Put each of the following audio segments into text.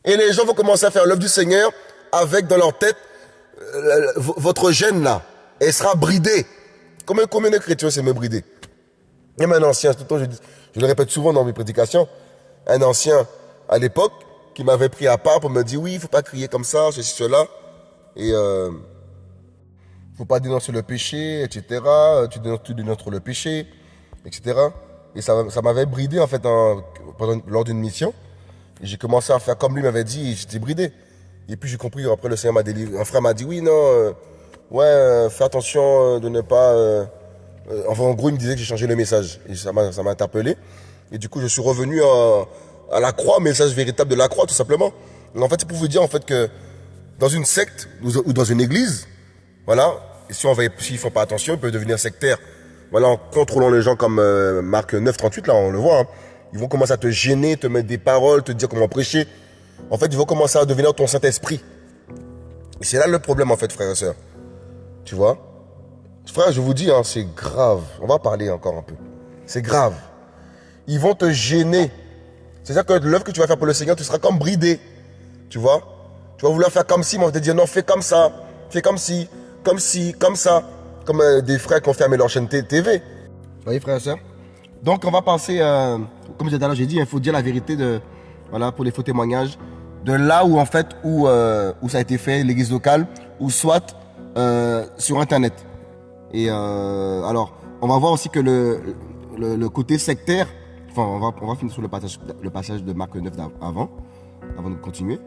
Et les gens vont commencer à faire l'œuvre du Seigneur avec dans leur tête votre gêne là. Elle sera bridée. Combien de chrétiens s'est me bridé? Même un ancien, tout le temps, je le répète souvent dans mes prédications, un ancien à l'époque qui m'avait pris à part pour me dire oui, il ne faut pas crier comme ça, ceci, cela. Et il ne faut pas dénoncer le péché, etc. Tu dénonces le péché, etc. Et ça m'avait bridé en fait lors d'une mission. Et j'ai commencé à faire comme lui m'avait dit, et j'étais bridé. Et puis j'ai compris, après le Seigneur m'a délivré. Un frère m'a dit, oui, non, fais attention de ne pas... enfin, en gros, il me disait que j'ai changé le message. Et ça m'a interpellé. Et du coup, je suis revenu à la croix, message véritable de la croix, tout simplement. Donc, en fait, c'est pour vous dire en fait que dans une secte ou dans une église, voilà, et s'ils ne font pas attention, ils peuvent devenir sectaires. Voilà, en contrôlant les gens comme Marc 9, 38, là, on le voit, hein. Ils vont commencer à te gêner, te mettre des paroles, te dire comment prêcher. En fait, ils vont commencer à devenir ton Saint-Esprit. Et c'est là le problème, en fait, frères et sœurs. Tu vois? Frère, je vous dis, hein, c'est grave. On va parler encore un peu. C'est grave. Ils vont te gêner. C'est-à-dire que l'œuvre que tu vas faire pour le Seigneur, tu seras comme bridé. Tu vois? Tu vas vouloir faire comme si, mais on va te dire non, fais comme ça. Fais comme si, comme ça. Comme des frères qui ont fermé leur chaîne TV. Vous voyez, frères et sœurs? Donc, on va passer, comme j'ai dit, il faut dire la vérité voilà, pour les faux témoignages, de là où, en fait, où ça a été fait, l'église locale, ou soit sur Internet. Et alors, on va voir aussi que le côté sectaire, enfin, on va finir sur le passage de Marc 9 avant de continuer.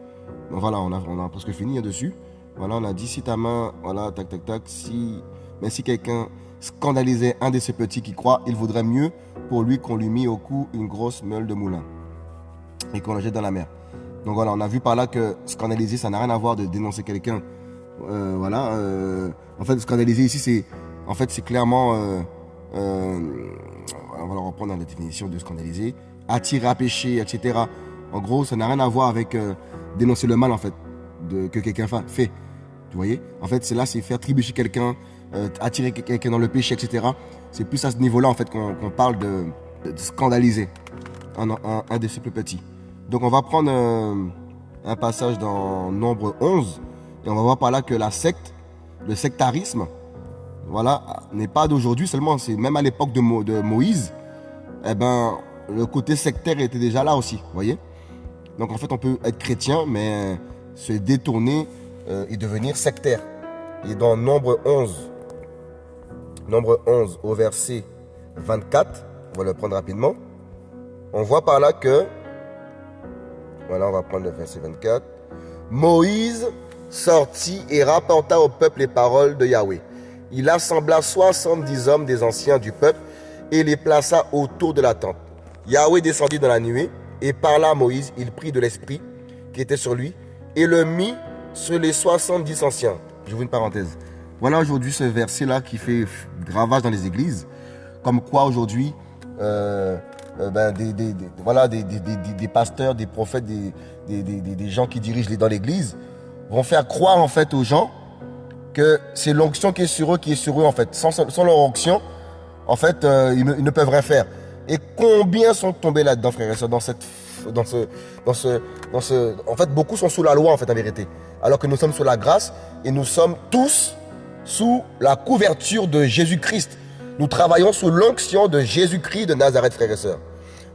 Donc voilà, on a presque fini dessus. Voilà, on a dit, si ta main, voilà, tac, tac, tac, mais si quelqu'un scandalisait un de ces petits qui croient, il vaudrait mieux pour lui qu'on lui mit au cou une grosse meule de moulin et qu'on la jette dans la mer. Donc voilà, on a vu par là que scandaliser, ça n'a rien à voir de dénoncer quelqu'un. Voilà, en fait, scandaliser ici, c'est clairement, on va le reprendre dans la définition de scandaliser, attirer à pécher, etc. En gros, ça n'a rien à voir avec dénoncer le mal, en fait, que quelqu'un fait. Vous voyez? En fait, c'est faire trébucher quelqu'un, attirer quelqu'un dans le péché, etc. C'est plus à ce niveau-là, en fait, qu'on parle de scandaliser un des plus petits. Donc, on va prendre un passage dans Nombre 11, et on va voir par là que la secte, le sectarisme, voilà, n'est pas d'aujourd'hui seulement, c'est même à l'époque de Moïse, eh ben, le côté sectaire était déjà là aussi, vous voyez? Donc, en fait, on peut être chrétien, mais se détourner et devenir sectaire. Et dans Nombre 11 au verset 24, on va le prendre rapidement, on voit par là que, voilà, on va prendre le verset 24, Moïse sortit et rapporta au peuple les paroles de Yahweh. Il assembla 70 hommes des anciens du peuple et les plaça autour de la tente. Yahweh descendit dans la nuée et parla à Moïse. Il prit de l'esprit qui était sur lui et le mit sur les 70 anciens. Je vous une parenthèse. Voilà aujourd'hui ce verset-là qui fait gravage dans les églises. Comme quoi aujourd'hui, des pasteurs, des prophètes, des gens qui dirigent dans l'église vont faire croire en fait aux gens que c'est l'onction qui est sur eux en fait. Sans leur onction, en fait, ils ne peuvent rien faire. Et combien sont tombés là-dedans, frères et sœurs, en fait, beaucoup sont sous la loi, en fait, en vérité. Alors que nous sommes sous la grâce et nous sommes tous sous la couverture de Jésus-Christ. Nous travaillons sous l'onction de Jésus-Christ de Nazareth, frères et sœurs.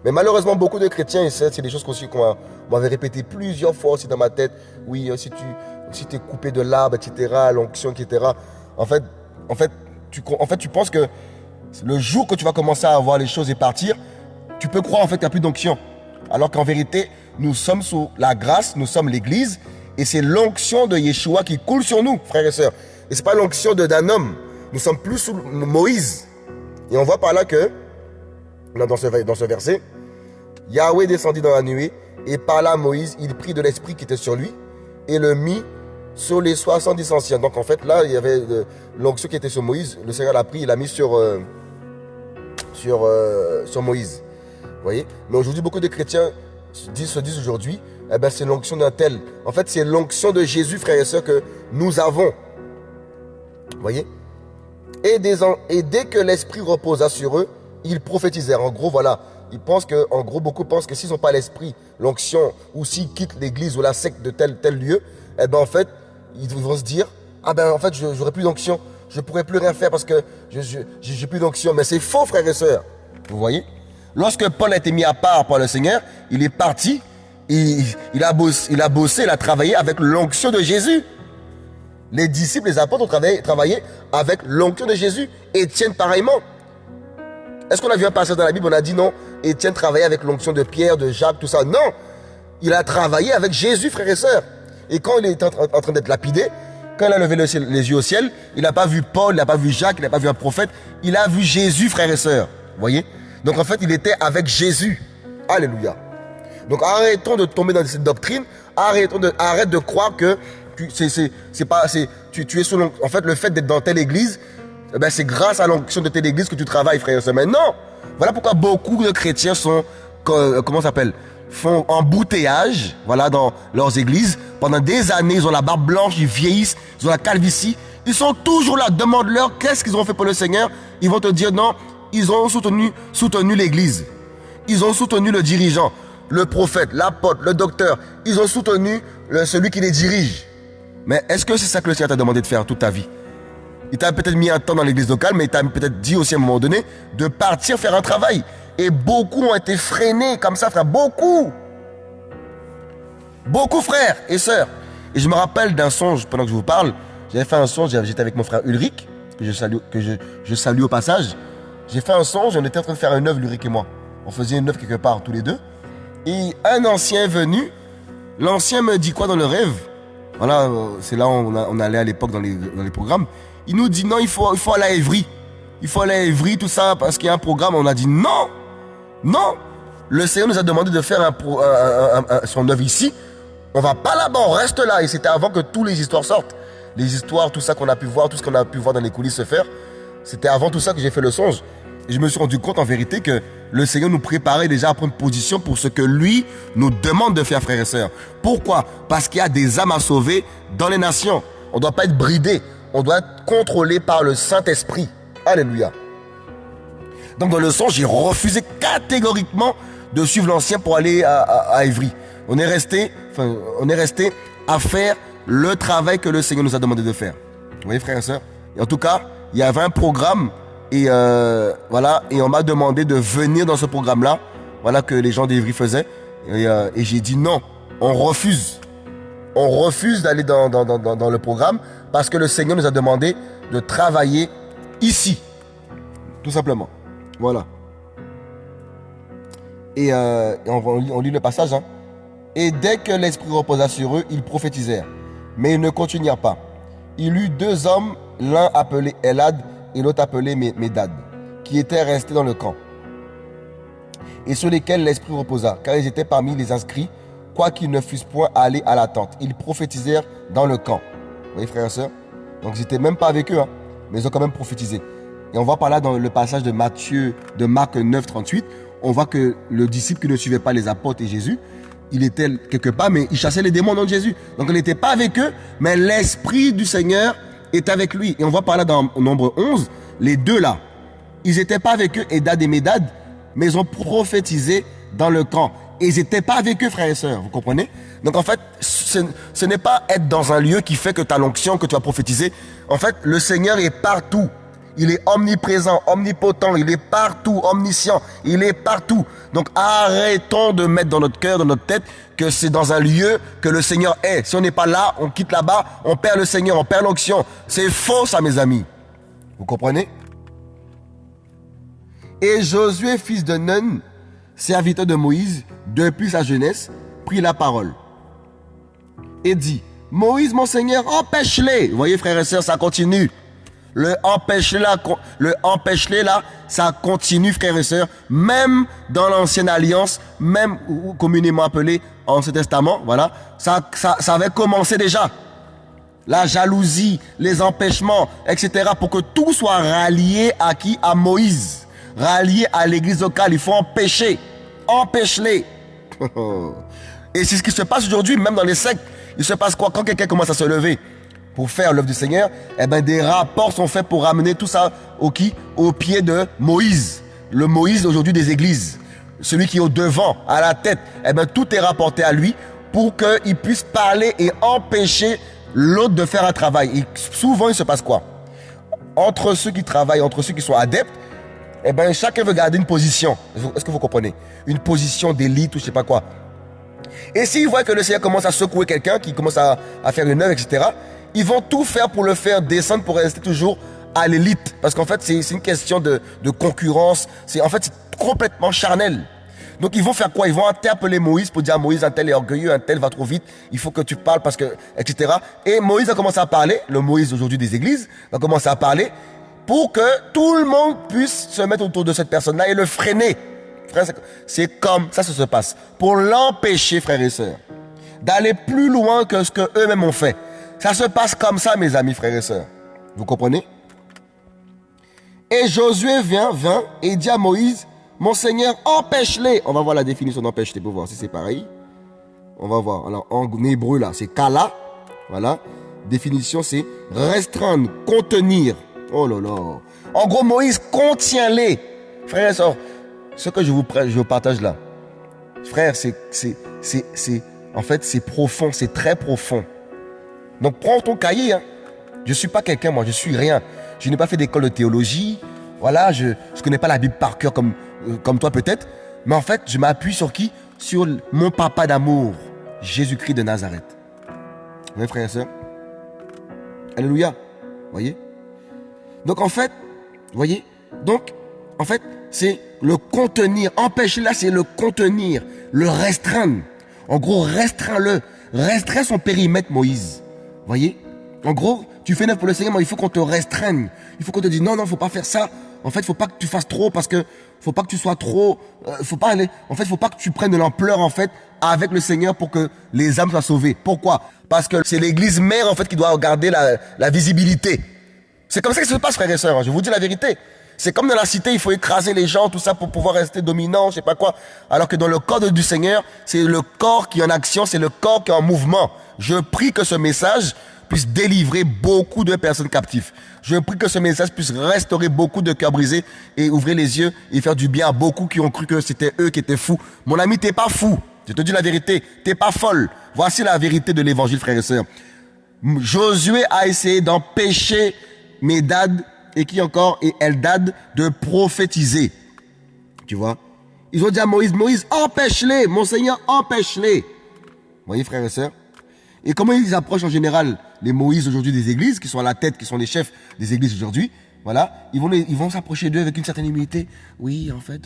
Mais malheureusement, beaucoup de chrétiens, et c'est des choses qu'on m'avait répété plusieurs fois aussi dans ma tête. Oui, si tu es coupé de l'arbre, etc., l'onction, etc. En fait, tu penses que le jour que tu vas commencer à voir les choses et partir, tu peux croire en fait qu'il n'y a plus d'onction. Alors qu'en vérité, nous sommes sous la grâce, nous sommes l'église, et c'est l'onction de Yeshua qui coule sur nous, frères et sœurs. Et ce n'est pas l'onction d'un homme. Nous sommes plus sous Moïse. Et on voit par là que, dans ce verset, Yahweh descendit dans la nuée et parla à Moïse. Il prit de l'esprit qui était sur lui et le mit sur les 70 anciens. Donc en fait, là, il y avait l'onction qui était sur Moïse. Le Seigneur l'a pris, il l'a mis sur sur Moïse. Vous voyez? Mais aujourd'hui, beaucoup de chrétiens se disent aujourd'hui, eh ben, c'est l'onction d'un tel. En fait, c'est l'onction de Jésus, frères et sœurs, que nous avons. Vous voyez? Et dès que l'Esprit reposa sur eux, ils prophétisèrent. En gros, voilà. Beaucoup pensent que s'ils n'ont pas l'Esprit, l'onction, ou s'ils quittent l'église ou la secte de tel lieu, eh ben, en fait, ils vont se dire, ah ben, en fait, j'aurai plus d'onction. Je ne pourrai plus rien faire parce que j'ai plus d'onction. Mais c'est faux, frères et sœurs. Vous voyez? Lorsque Paul a été mis à part par le Seigneur, il est parti, il a bossé, il a travaillé avec l'onction de Jésus. Les disciples, les apôtres ont travaillé avec l'onction de Jésus. Étienne, pareillement. Est-ce qu'on a vu un passage dans la Bible, on a dit non, Étienne travaillait avec l'onction de Pierre, de Jacques, tout ça. Non, il a travaillé avec Jésus, frères et sœurs. Et quand il est en train d'être lapidé, quand il a levé les yeux au ciel, il n'a pas vu Paul, il n'a pas vu Jacques, il n'a pas vu un prophète, il a vu Jésus, frères et sœurs. Vous voyez? Donc en fait, il était avec Jésus. Alléluia. Donc arrêtons de tomber dans cette doctrine, arrête de croire que tu es sous l'onction. En fait, le fait d'être dans telle église, eh ben, c'est grâce à l'onction de telle église que tu travailles, frères et sœurs. Mais non! Voilà pourquoi beaucoup de chrétiens font embouteillage, voilà, dans leurs églises. Pendant des années, ils ont la barbe blanche, ils vieillissent, ils ont la calvitie. Ils sont toujours là. Demande-leur qu'est-ce qu'ils ont fait pour le Seigneur. Ils vont te dire non, ils ont soutenu l'église. Ils ont soutenu le dirigeant, le prophète, l'apôtre, le docteur. Ils ont soutenu celui qui les dirige. Mais est-ce que c'est ça que le Seigneur t'a demandé de faire toute ta vie? Il t'a peut-être mis un temps dans l'église locale, mais il t'a peut-être dit aussi à un moment donné de partir faire un travail. Et beaucoup ont été freinés comme ça, frère. Beaucoup, frères et sœurs. Et je me rappelle d'un songe pendant que je vous parle. J'avais fait un songe, j'étais avec mon frère Ulrich, que je salue au passage. J'ai fait un songe, on était en train de faire une œuvre, Ulrich et moi. On faisait une œuvre quelque part, tous les deux. Et un ancien est venu. L'ancien me dit quoi dans le rêve? Voilà, c'est là où on allait à l'époque dans les programmes. Il nous dit non, il faut aller à Évry. Il faut aller à Évry, tout ça, parce qu'il y a un programme. On a dit non. Non. Le Seigneur nous a demandé de faire son œuvre ici. On va pas là-bas, on reste là. Et c'était avant que toutes les histoires sortent. Les histoires, tout ça qu'on a pu voir, tout ce qu'on a pu voir dans les coulisses se faire. C'était avant tout ça que j'ai fait le songe. Et je me suis rendu compte en vérité que le Seigneur nous préparait déjà à prendre position pour ce que lui nous demande de faire, frères et sœurs. Pourquoi? Parce qu'il y a des âmes à sauver dans les nations. On ne doit pas être bridé. On doit être contrôlé par le Saint-Esprit. Alléluia. Donc dans le songe, j'ai refusé catégoriquement de suivre l'ancien pour aller à Évry. On est resté à faire le travail que le Seigneur nous a demandé de faire. Vous voyez, frères et sœurs? Et en tout cas, il y avait un programme et voilà, et on m'a demandé de venir dans ce programme-là, voilà, que les gens d'Évry faisaient. Et j'ai dit non, on refuse. On refuse d'aller dans le programme parce que le Seigneur nous a demandé de travailler ici. Tout simplement. Voilà. Et on lit le passage. Hein. Et dès que l'Esprit reposa sur eux, ils prophétisèrent. Mais ils ne continuèrent pas. Il eut deux hommes, l'un appelé Elad et l'autre appelé Médad, qui étaient restés dans le camp, et sur lesquels l'Esprit reposa, car ils étaient parmi les inscrits, quoiqu'ils ne fussent point allés à la tente. Ils prophétisèrent dans le camp. Vous voyez, frères et sœurs? Donc ils n'étaient même pas avec eux, hein, mais ils ont quand même prophétisé. Et on voit par là dans le passage de Marc 9, 38, on voit que le disciple qui ne suivait pas les apôtres et Jésus, il était quelque part, mais il chassait les démons au nom de Jésus. Donc il n'était pas avec eux, mais l'Esprit du Seigneur est avec lui. Et on voit par là dans Nombre 11, les deux là, ils n'étaient pas avec eux, Edad et Médad, mais ils ont prophétisé dans le camp. Et ils n'étaient pas avec eux, frères et sœurs, vous comprenez? Donc en fait, ce n'est pas être dans un lieu qui fait que tu as l'onction, que tu as prophétisé. En fait, le Seigneur est partout. Il est omniprésent, omnipotent, il est partout, omniscient, il est partout. Donc arrêtons de mettre dans notre cœur, dans notre tête, que c'est dans un lieu que le Seigneur est. Si on n'est pas là, on quitte là-bas, on perd le Seigneur, on perd l'onction. C'est faux ça, mes amis. Vous comprenez? Et Josué, fils de Nun, serviteur de Moïse, depuis sa jeunesse, prit la parole et dit: Moïse, mon Seigneur, empêche-les. Vous voyez, frères et sœurs, ça continue. Le empêche-les là, ça continue, frères et sœurs, même dans l'ancienne alliance, même communément appelé Ancien Testament, voilà, ça avait commencé déjà. La jalousie, les empêchements, etc., pour que tout soit rallié à qui? À Moïse. ralliés à l'église locale. Il faut empêcher. Empêche-les. Et c'est ce qui se passe aujourd'hui, même dans les sectes. Il se passe quoi? Quand quelqu'un commence à se lever pour faire l'œuvre du Seigneur, eh ben des rapports sont faits pour ramener tout ça au pied de Moïse. Le Moïse aujourd'hui des églises. Celui qui est au devant, à la tête. Eh ben tout est rapporté à lui pour qu'il puisse parler et empêcher l'autre de faire un travail. Et souvent, il se passe quoi? Entre ceux qui travaillent, entre ceux qui sont adeptes, eh ben chacun veut garder une position. Est-ce que vous comprenez? Une position d'élite ou je sais pas quoi. Et s'ils voient que le Seigneur commence à secouer quelqu'un, qui commence à faire une œuvre, etc., ils vont tout faire pour le faire descendre pour rester toujours à l'élite. Parce qu'en fait, c'est une question de concurrence. C'est complètement charnel. Donc ils vont faire quoi? Ils vont interpeller Moïse pour dire à Moïse, un tel est orgueilleux, un tel va trop vite, il faut que tu parles parce que, etc. Et Moïse a commencé à parler, le Moïse aujourd'hui des églises, va commencer à parler pour que tout le monde puisse se mettre autour de cette personne-là et le freiner. Frère, c'est comme ça se passe. Pour l'empêcher, frères et sœurs, d'aller plus loin que ce qu'eux-mêmes ont fait. Ça se passe comme ça, mes amis, frères et sœurs. Vous comprenez? Et Josué vint et dit à Moïse, mon Seigneur, empêche-les. On va voir la définition d'empêche-les pour voir si c'est pareil. On va voir. Alors, en hébreu, là, c'est kala. Voilà. Définition, c'est restreindre, contenir. Oh là là. En gros, Moïse, contiens-les. Frères et sœurs, ce que je vous partage là, frère, en fait, c'est profond, c'est très profond. Donc, prends ton cahier. Hein. Je ne suis pas quelqu'un, moi, je suis rien. Je n'ai pas fait d'école de théologie. Voilà, je ne connais pas la Bible par cœur comme toi peut-être. Mais en fait, je m'appuie sur qui? Sur mon papa d'amour, Jésus-Christ de Nazareth. Vous voyez, frères et sœurs? Alléluia. Vous voyez? Donc, en fait, vous voyez? Donc, en fait, c'est le contenir. Empêcher là, c'est le contenir, le restreindre. En gros, restreins-le. Restreins son périmètre, Moïse. Vous voyez? En gros, tu fais neuf pour le Seigneur, mais il faut qu'on te restreigne. Il faut qu'on te dise non, faut pas faire ça. En fait, faut pas que tu fasses trop parce que faut pas que tu sois trop. Faut pas aller. En fait, faut pas que tu prennes de l'ampleur en fait avec le Seigneur pour que les âmes soient sauvées. Pourquoi? Parce que c'est l'Église mère en fait qui doit garder la visibilité. C'est comme ça que ça se passe, frères et sœurs. Je vous dis la vérité. C'est comme dans la cité, il faut écraser les gens, tout ça pour pouvoir rester dominant, je sais pas quoi. Alors que dans le corps du Seigneur, c'est le corps qui est en action, c'est le corps qui est en mouvement. Je prie que ce message puisse délivrer beaucoup de personnes captives. Je prie que ce message puisse restaurer beaucoup de cœurs brisés et ouvrir les yeux et faire du bien à beaucoup qui ont cru que c'était eux qui étaient fous. Mon ami, t'es pas fou. Je te dis la vérité, t'es pas folle. Voici la vérité de l'évangile, frères et sœurs. Josué a essayé d'empêcher Médad et qui encore, et Eldad, de prophétiser. Tu vois? Ils ont dit à Moïse, empêche-les, mon Seigneur, empêche-les. Vous voyez, frères et sœurs? Et comment ils approchent en général les Moïse aujourd'hui des églises, qui sont à la tête, qui sont les chefs des églises aujourd'hui? Voilà. Ils vont s'approcher d'eux avec une certaine humilité. Oui, en fait,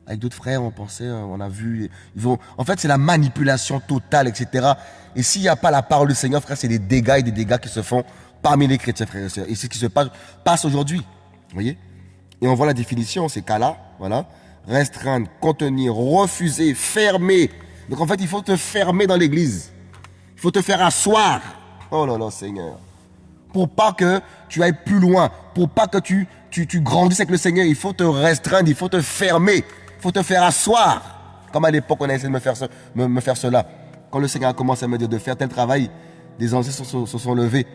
avec d'autres frères, on pensait, on a vu. En fait, c'est la manipulation totale, etc. Et s'il n'y a pas la parole du Seigneur, frère, c'est des dégâts qui se font parmi les chrétiens, frères et sœurs. Et c'est ce qui se passe aujourd'hui. Vous voyez? Et on voit la définition, c'est kala, voilà. Restreindre, contenir, refuser, fermer. Donc en fait, il faut te fermer dans l'église. Il faut te faire asseoir. Oh là là, Seigneur. Pour pas que tu ailles plus loin. Pour pas que tu grandisses avec le Seigneur. Il faut te restreindre. Il faut te fermer. Il faut te faire asseoir. Comme à l'époque, on a essayé de me faire cela. Quand le Seigneur a commencé à me dire de faire tel travail, des anciens se sont levés.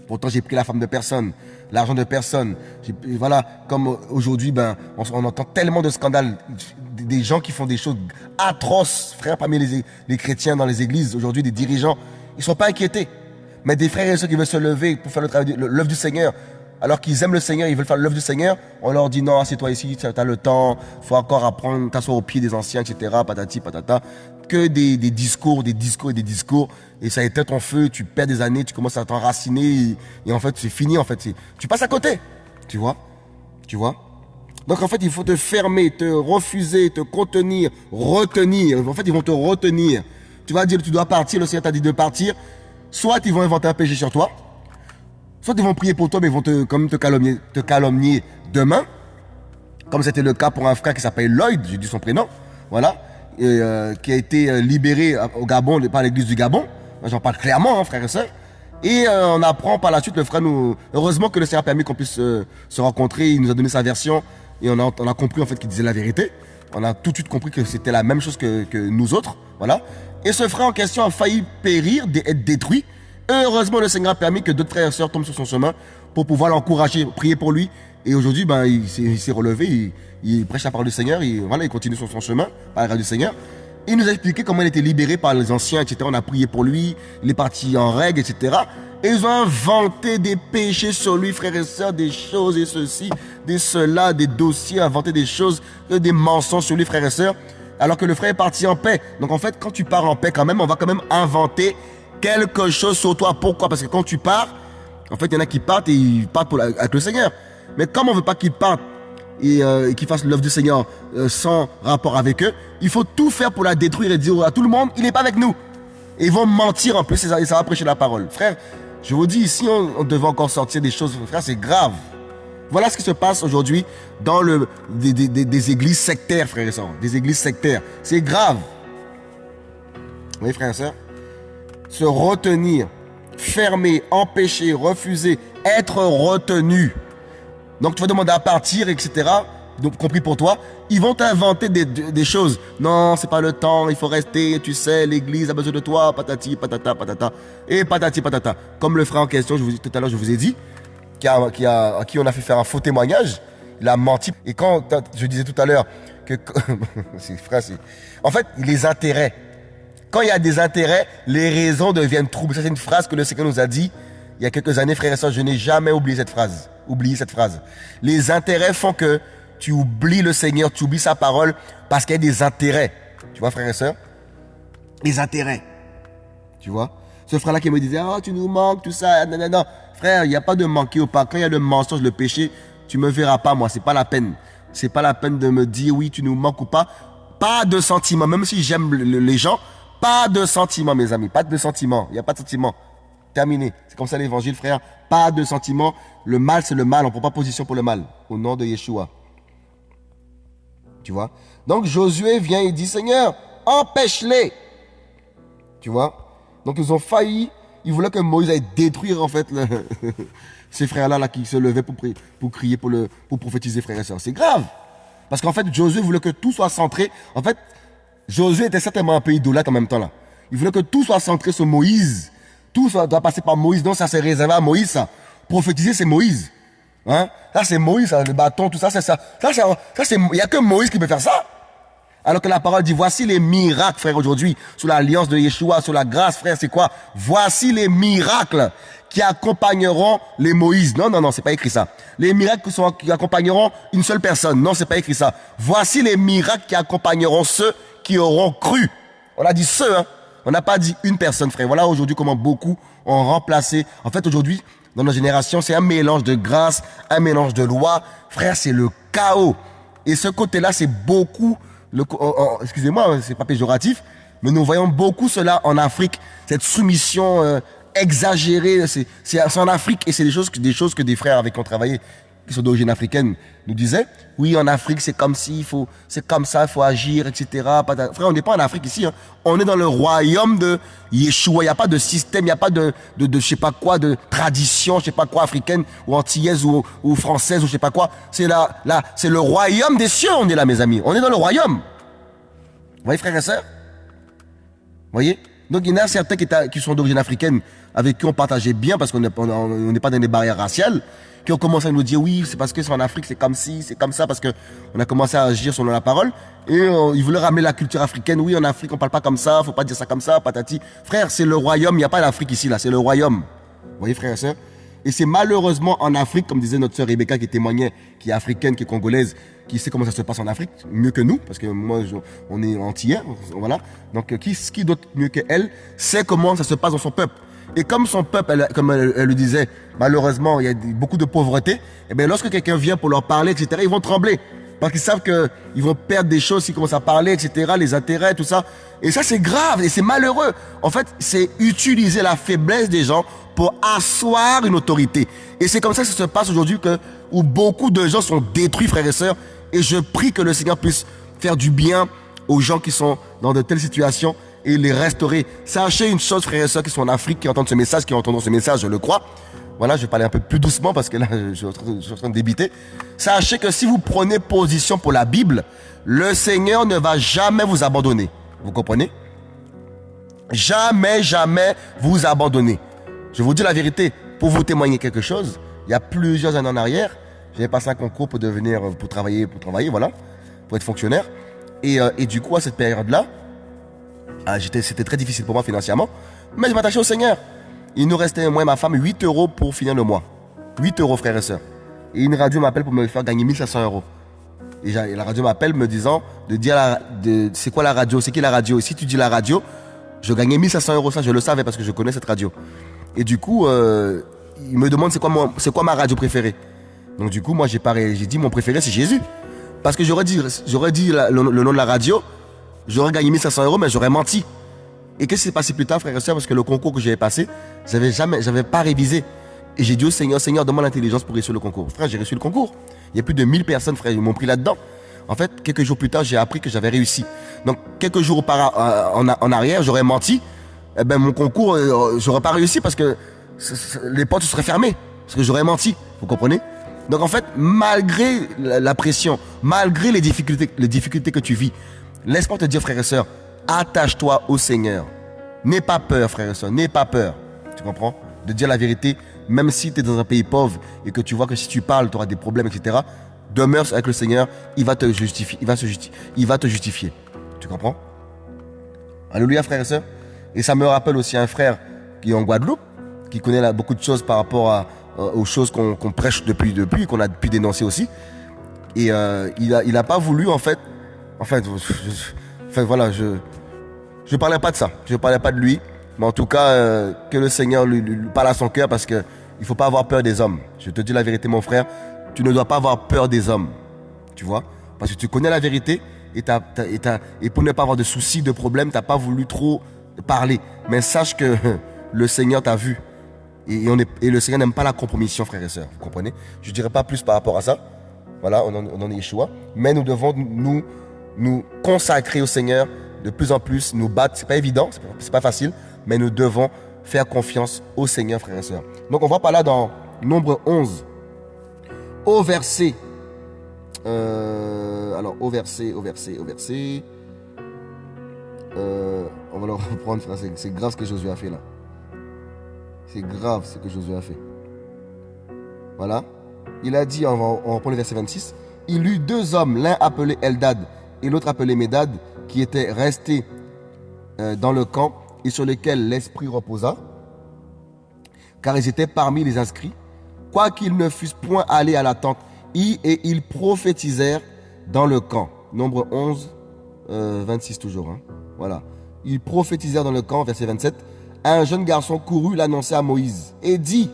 Pourtant, j'ai pris la femme de personne, l'argent de personne. Voilà, comme aujourd'hui, on entend tellement de scandales, des gens qui font des choses atroces, frères, parmi les chrétiens dans les églises, aujourd'hui, des dirigeants, ils ne sont pas inquiétés. Mais des frères et sœurs qui veulent se lever pour faire le travail, l'œuvre du Seigneur, alors qu'ils aiment le Seigneur, ils veulent faire l'œuvre du Seigneur, on leur dit non, assieds-toi ici, tu as le temps, il faut encore apprendre, t'asseoir aux pieds des anciens, etc., patati, patata. Que des discours, et ça éteint ton feu, tu perds des années, tu commences à t'enraciner, et en fait, c'est fini, en fait, tu passes à côté, tu vois. Donc, en fait, il faut te fermer, te refuser, te contenir, retenir. En fait, ils vont te retenir. Tu vas dire, tu dois partir, le Seigneur t'a dit de partir. Soit ils vont inventer un péché sur toi, soit ils vont prier pour toi, mais ils vont te calomnier demain, comme c'était le cas pour un frère qui s'appelle Lloyd, j'ai dit son prénom, voilà. Qui a été libéré au Gabon par l'église du Gabon. J'en parle clairement, hein, frères et sœurs. Et on apprend par la suite, le frère heureusement que le Seigneur a permis qu'on puisse se rencontrer. Il nous a donné sa version. et on a compris en fait qu'il disait la vérité. On a tout de suite compris que c'était la même chose que nous autres, voilà. Et ce frère en question a failli périr, être détruit. Et heureusement, le Seigneur a permis que d'autres frères et sœurs tombent sur son chemin pour pouvoir l'encourager, prier pour lui. Et aujourd'hui, ben, il s'est relevé, il prêche la parole du Seigneur, il continue sur son chemin, par la grâce du Seigneur. Il nous a expliqué comment il était libéré par les anciens, etc. On a prié pour lui, il est parti en règle, etc. Et ils ont inventé des péchés sur lui, frères et sœurs, des choses et ceci, des cela, des dossiers, inventé des choses, des mensonges sur lui, frères et sœurs, alors que le frère est parti en paix. Donc en fait, quand tu pars en paix quand même, on va quand même inventer quelque chose sur toi. Pourquoi? Parce que quand tu pars, en fait, il y en a qui partent et ils partent avec le Seigneur. Mais comme on ne veut pas qu'ils partent et qu'ils fassent l'œuvre du Seigneur sans rapport avec eux, il faut tout faire pour la détruire et dire à tout le monde, il n'est pas avec nous. Et ils vont mentir en plus et ça va prêcher la parole. Frère, je vous dis, ici, on devait encore sortir des choses, frère, c'est grave. Voilà ce qui se passe aujourd'hui dans des églises sectaires, frères et sœurs. Des églises sectaires. C'est grave. Vous voyez, frères et sœurs? Se retenir, fermer, empêcher, refuser, être retenu. Donc tu vas demander à partir, etc. Donc compris pour toi, ils vont t'inventer des choses. Non, c'est pas le temps, il faut rester, tu sais, l'église a besoin de toi, patati, patata, patata, et patati, patata. Comme le frère en question, tout à l'heure, je vous ai dit, à qui on a fait faire un faux témoignage, il a menti. Et quand je disais tout à l'heure que, en fait, les intérêts. Quand il y a des intérêts, les raisons deviennent troubles. Ça, c'est une phrase que le Seigneur nous a dit il y a quelques années, frères et sœurs. Je n'ai jamais oublié cette phrase. Oubliez cette phrase. Les intérêts font que tu oublies le Seigneur, tu oublies sa parole parce qu'il y a des intérêts. Tu vois, frères et sœurs? Les intérêts. Tu vois? Ce frère-là qui me disait, oh, tu nous manques, tout ça. Non, non, non. Frère, il n'y a pas de manquer ou pas. Quand il y a le mensonge, le péché, tu me verras pas, moi. C'est pas la peine. C'est pas la peine de me dire, oui, tu nous manques ou pas. Pas de sentiments. Même si j'aime les gens, pas de sentiments, mes amis. Pas de sentiments. Il n'y a pas de sentiments. Terminé. C'est comme ça l'évangile, frère. Pas de sentiments. Le mal, c'est le mal. On ne prend pas position pour le mal. Au nom de Yeshua. Tu vois? Donc Josué vient et dit, Seigneur, empêche-les. Tu vois? Donc ils ont failli. Ils voulaient que Moïse aille détruire en fait ces frères-là qui se levaient pour crier, pour prophétiser, frères et sœurs. C'est grave. Parce qu'en fait, Josué voulait que tout soit centré. En fait, Josué était certainement un peu idolâtre en même temps là. Il voulait que tout soit centré sur Moïse. Tout doit passer par Moïse. Non, ça c'est réservé à Moïse, ça. Prophétiser, c'est Moïse. Hein? Ça, c'est Moïse, ça, le bâton, tout ça, c'est ça. Il n'y a que Moïse qui peut faire ça. Alors que la parole dit, voici les miracles, frère, aujourd'hui, sous l'alliance de Yeshua, sous la grâce, frère, c'est quoi? Voici les miracles qui accompagneront les Moïse. Non, non, non, c'est pas écrit ça. Les miracles qui accompagneront une seule personne. Non, c'est pas écrit ça. Voici les miracles qui accompagneront ceux qui auront cru. On a dit ceux, hein. On n'a pas dit une personne, frère. Voilà aujourd'hui comment beaucoup ont remplacé. En fait, aujourd'hui, dans nos générations, c'est un mélange de grâce, un mélange de loi. Frère, c'est le chaos. Et ce côté-là, c'est beaucoup... excusez-moi, c'est pas péjoratif, mais nous voyons beaucoup cela en Afrique, cette soumission exagérée, c'est en Afrique et c'est des choses que des frères avec qui on travaillait, qui sont d'origine africaine, nous disaient, oui, en Afrique, c'est comme si, c'est comme ça, il faut agir, etc. Frère, on n'est pas en Afrique ici, hein. On est dans le royaume de Yeshua, il n'y a pas de système, il n'y a pas de je sais pas quoi, de tradition, je sais pas quoi, africaine, ou antillaise, ou française, ou je sais pas quoi. C'est c'est le royaume des cieux, on est là, mes amis. On est dans le royaume. Vous voyez, frères et sœurs? Vous voyez? Donc, il y en a certains qui sont d'origine africaine, avec qui on partageait bien, parce qu'on n'est pas dans des barrières raciales, qui ont commencé à nous dire, oui, c'est parce que c'est en Afrique, c'est comme si, c'est comme ça, parce que on a commencé à agir selon la parole, et ils voulaient ramener la culture africaine. Oui, en Afrique, on parle pas comme ça, faut pas dire ça comme ça, patati. Frère, c'est le royaume, il n'y a pas l'Afrique ici, là, c'est le royaume. Vous voyez, frères et sœurs? Et c'est malheureusement en Afrique, comme disait notre sœur Rebecca qui témoignait, qui est africaine, qui est congolaise, qui sait comment ça se passe en Afrique, mieux que nous, parce que moi, on est antillais, voilà. Donc, qui d'autre mieux qu'elle sait comment ça se passe dans son peuple? Et comme son peuple, comme elle le disait, malheureusement, il y a beaucoup de pauvreté, et bien lorsque quelqu'un vient pour leur parler, etc., ils vont trembler. Parce qu'ils savent qu'ils vont perdre des choses s'ils commencent à parler, etc., les intérêts, tout ça. Et ça, c'est grave et c'est malheureux. En fait, c'est utiliser la faiblesse des gens pour asseoir une autorité. Et c'est comme ça que ça se passe aujourd'hui, où beaucoup de gens sont détruits, frères et sœurs. Et je prie que le Seigneur puisse faire du bien aux gens qui sont dans de telles situations et les restaurer. Sachez une chose, frères et sœurs, qui sont en Afrique, qui entendent ce message, qui entendront ce message, je le crois. voilà, je vais parler un peu plus doucement parce que là, je suis en train de débiter. Sachez que si vous prenez position pour la Bible, le Seigneur ne va jamais vous abandonner. Vous comprenez? Jamais, jamais vous abandonner. Je vous dis la vérité, pour vous témoigner quelque chose, il y a plusieurs années en arrière, j'avais passé un concours pour travailler, voilà, pour être fonctionnaire. Et du coup, à cette période-là, c'était très difficile pour moi financièrement, mais je m'attachais au Seigneur. Il nous restait, moi et ma femme, 8 € pour finir le mois. 8 €, frères et sœurs. Et une radio m'appelle pour me faire gagner 1500 €. Et la radio m'appelle me disant de dire c'est quoi la radio, c'est qui la radio. Et si tu dis la radio, je gagnais 1500 €, ça je le savais parce que je connais cette radio. Et du coup, il me demande c'est quoi ma radio préférée. Donc du coup, moi j'ai dit mon préféré c'est Jésus. Parce que j'aurais dit le nom de la radio, j'aurais gagné 1500 €, mais j'aurais menti. Et qu'est-ce qui s'est passé plus tard, frères et sœurs? Parce que le concours que j'avais passé, j'avais pas révisé. Et j'ai dit au Seigneur, donne-moi l'intelligence pour réussir le concours. Frère, j'ai reçu le concours. Il y a plus de 1000 personnes, frère, ils m'ont pris là-dedans. En fait, quelques jours plus tard, j'ai appris que j'avais réussi. Donc, quelques jours en arrière, j'aurais menti. Eh ben, mon concours, j'aurais pas réussi parce que les portes seraient fermées. Parce que j'aurais menti. Vous comprenez? Donc, en fait, malgré la pression, malgré les difficultés que tu vis, laisse-moi te dire, frère et sœur, attache-toi au Seigneur. N'aie pas peur, frère et sœur, n'aie pas peur. Tu comprends? De dire la vérité, même si tu es dans un pays pauvre et que tu vois que si tu parles, tu auras des problèmes, etc. Demeure avec le Seigneur, il va te justifier. Il va te justifier. Tu comprends? Alléluia, frère et sœur. Et ça me rappelle aussi un frère qui est en Guadeloupe, qui connaît beaucoup de choses par rapport aux choses qu'on prêche depuis, qu'on a pu dénoncer aussi. Et il a pas voulu, en fait, voilà, je parlais pas de ça. Je parlais pas de lui. Mais en tout cas, que le Seigneur lui parle à son cœur parce qu'il ne faut pas avoir peur des hommes. Je te dis la vérité, mon frère. Tu ne dois pas avoir peur des hommes. Tu vois? Parce que tu connais la vérité et pour ne pas avoir de soucis, de problèmes, tu n'as pas voulu trop parler. Mais sache que le Seigneur t'a vu. Et le Seigneur n'aime pas la compromission, frères et sœurs. Vous comprenez? Je ne dirai pas plus par rapport à ça. Voilà, on en est Yeshua. Mais nous devons nous consacrer au Seigneur de plus en plus, nous battre. C'est pas évident, c'est pas facile, mais nous devons faire confiance au Seigneur, frères et sœurs. Donc on va par là dans Nombre 11, au verset. Au verset. On va le reprendre, frère. C'est grave ce que Josué a fait là. C'est grave ce que Josué a fait. Voilà. Il a dit, on reprend le verset 26. Il eut 2 hommes, l'un appelé Eldad et l'autre appelé Médad, qui étaient restés dans le camp et sur lesquels l'esprit reposa, car ils étaient parmi les inscrits, quoiqu'ils ne fussent point allés à la tente, et ils prophétisèrent dans le camp. Nombre 11, 26 toujours. Hein. Voilà. Ils prophétisèrent dans le camp, verset 27. Un jeune garçon courut l'annoncer à Moïse et dit,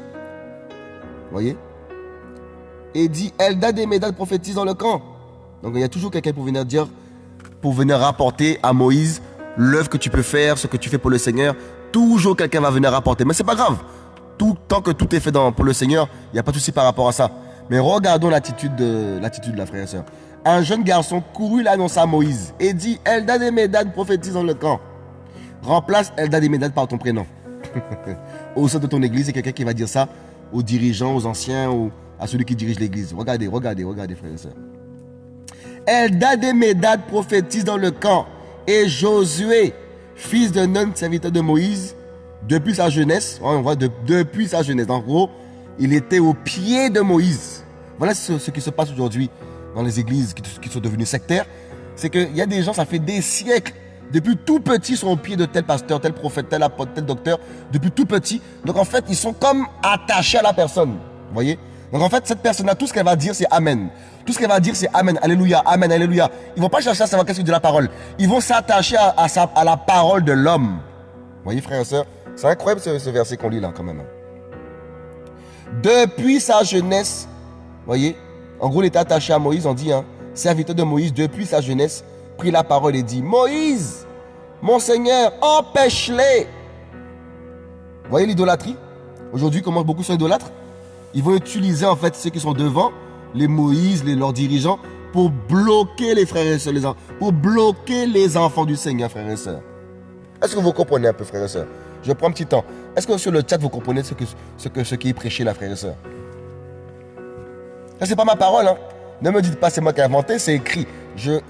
voyez, et dit, Eldad et Médad prophétisent dans le camp. Donc il y a toujours quelqu'un pour venir rapporter à Moïse l'œuvre que tu peux faire, ce que tu fais pour le Seigneur. Toujours quelqu'un va venir rapporter. Mais c'est pas grave. Tant que tout est fait pour le Seigneur, il n'y a pas de souci par rapport à ça. Mais regardons l'attitude de la frère et sœur. Un jeune garçon courut l'annoncer à Moïse et dit, Eldad et Médad prophétisent dans le camp. Remplace Eldad et Médad par ton prénom. Au sein de ton église, il y a quelqu'un qui va dire ça aux dirigeants, aux anciens ou à celui qui dirige l'église. Regardez, frères et sœurs. Eldad et Médad prophétisent dans le camp. Et Josué, fils de Nun, serviteur de Moïse, depuis sa jeunesse, on voit depuis sa jeunesse, en gros, il était au pied de Moïse. Voilà ce qui se passe aujourd'hui dans les églises qui sont devenues sectaires. C'est qu'il y a des gens, ça fait des siècles, depuis tout petit, sont au pied de tel pasteur, tel prophète, tel apôtre, tel docteur, depuis tout petit. Donc en fait, ils sont comme attachés à la personne. Vous voyez? Donc en fait, cette personne-là, tout ce qu'elle va dire, c'est Amen. Tout ce qu'elle va dire, c'est Amen, Alléluia, Amen, Alléluia. Ils ne vont pas chercher à savoir qu'est-ce que dit la parole. Ils vont s'attacher à la parole de l'homme. Vous voyez, frères et sœurs? C'est incroyable ce verset qu'on lit là, quand même. Depuis sa jeunesse, vous voyez, en gros, il était attaché à Moïse, on dit, serviteur de Moïse, depuis sa jeunesse, prit la parole et dit, Moïse, mon Seigneur, empêche-les. Vous voyez l'idolâtrie? Aujourd'hui, comment beaucoup sont idolâtres? Ils vont utiliser en fait ceux qui sont devant, les Moïse, leurs dirigeants, pour bloquer les frères et sœurs, pour bloquer les enfants du Seigneur, frères et sœurs. Est-ce que vous comprenez un peu, frères et sœurs? Je prends un petit temps. Est-ce que sur le chat, vous comprenez ce qui est prêché là, frères et sœurs? Ça, c'est pas ma parole. Hein. Ne me dites pas c'est moi qui ai inventé, c'est écrit.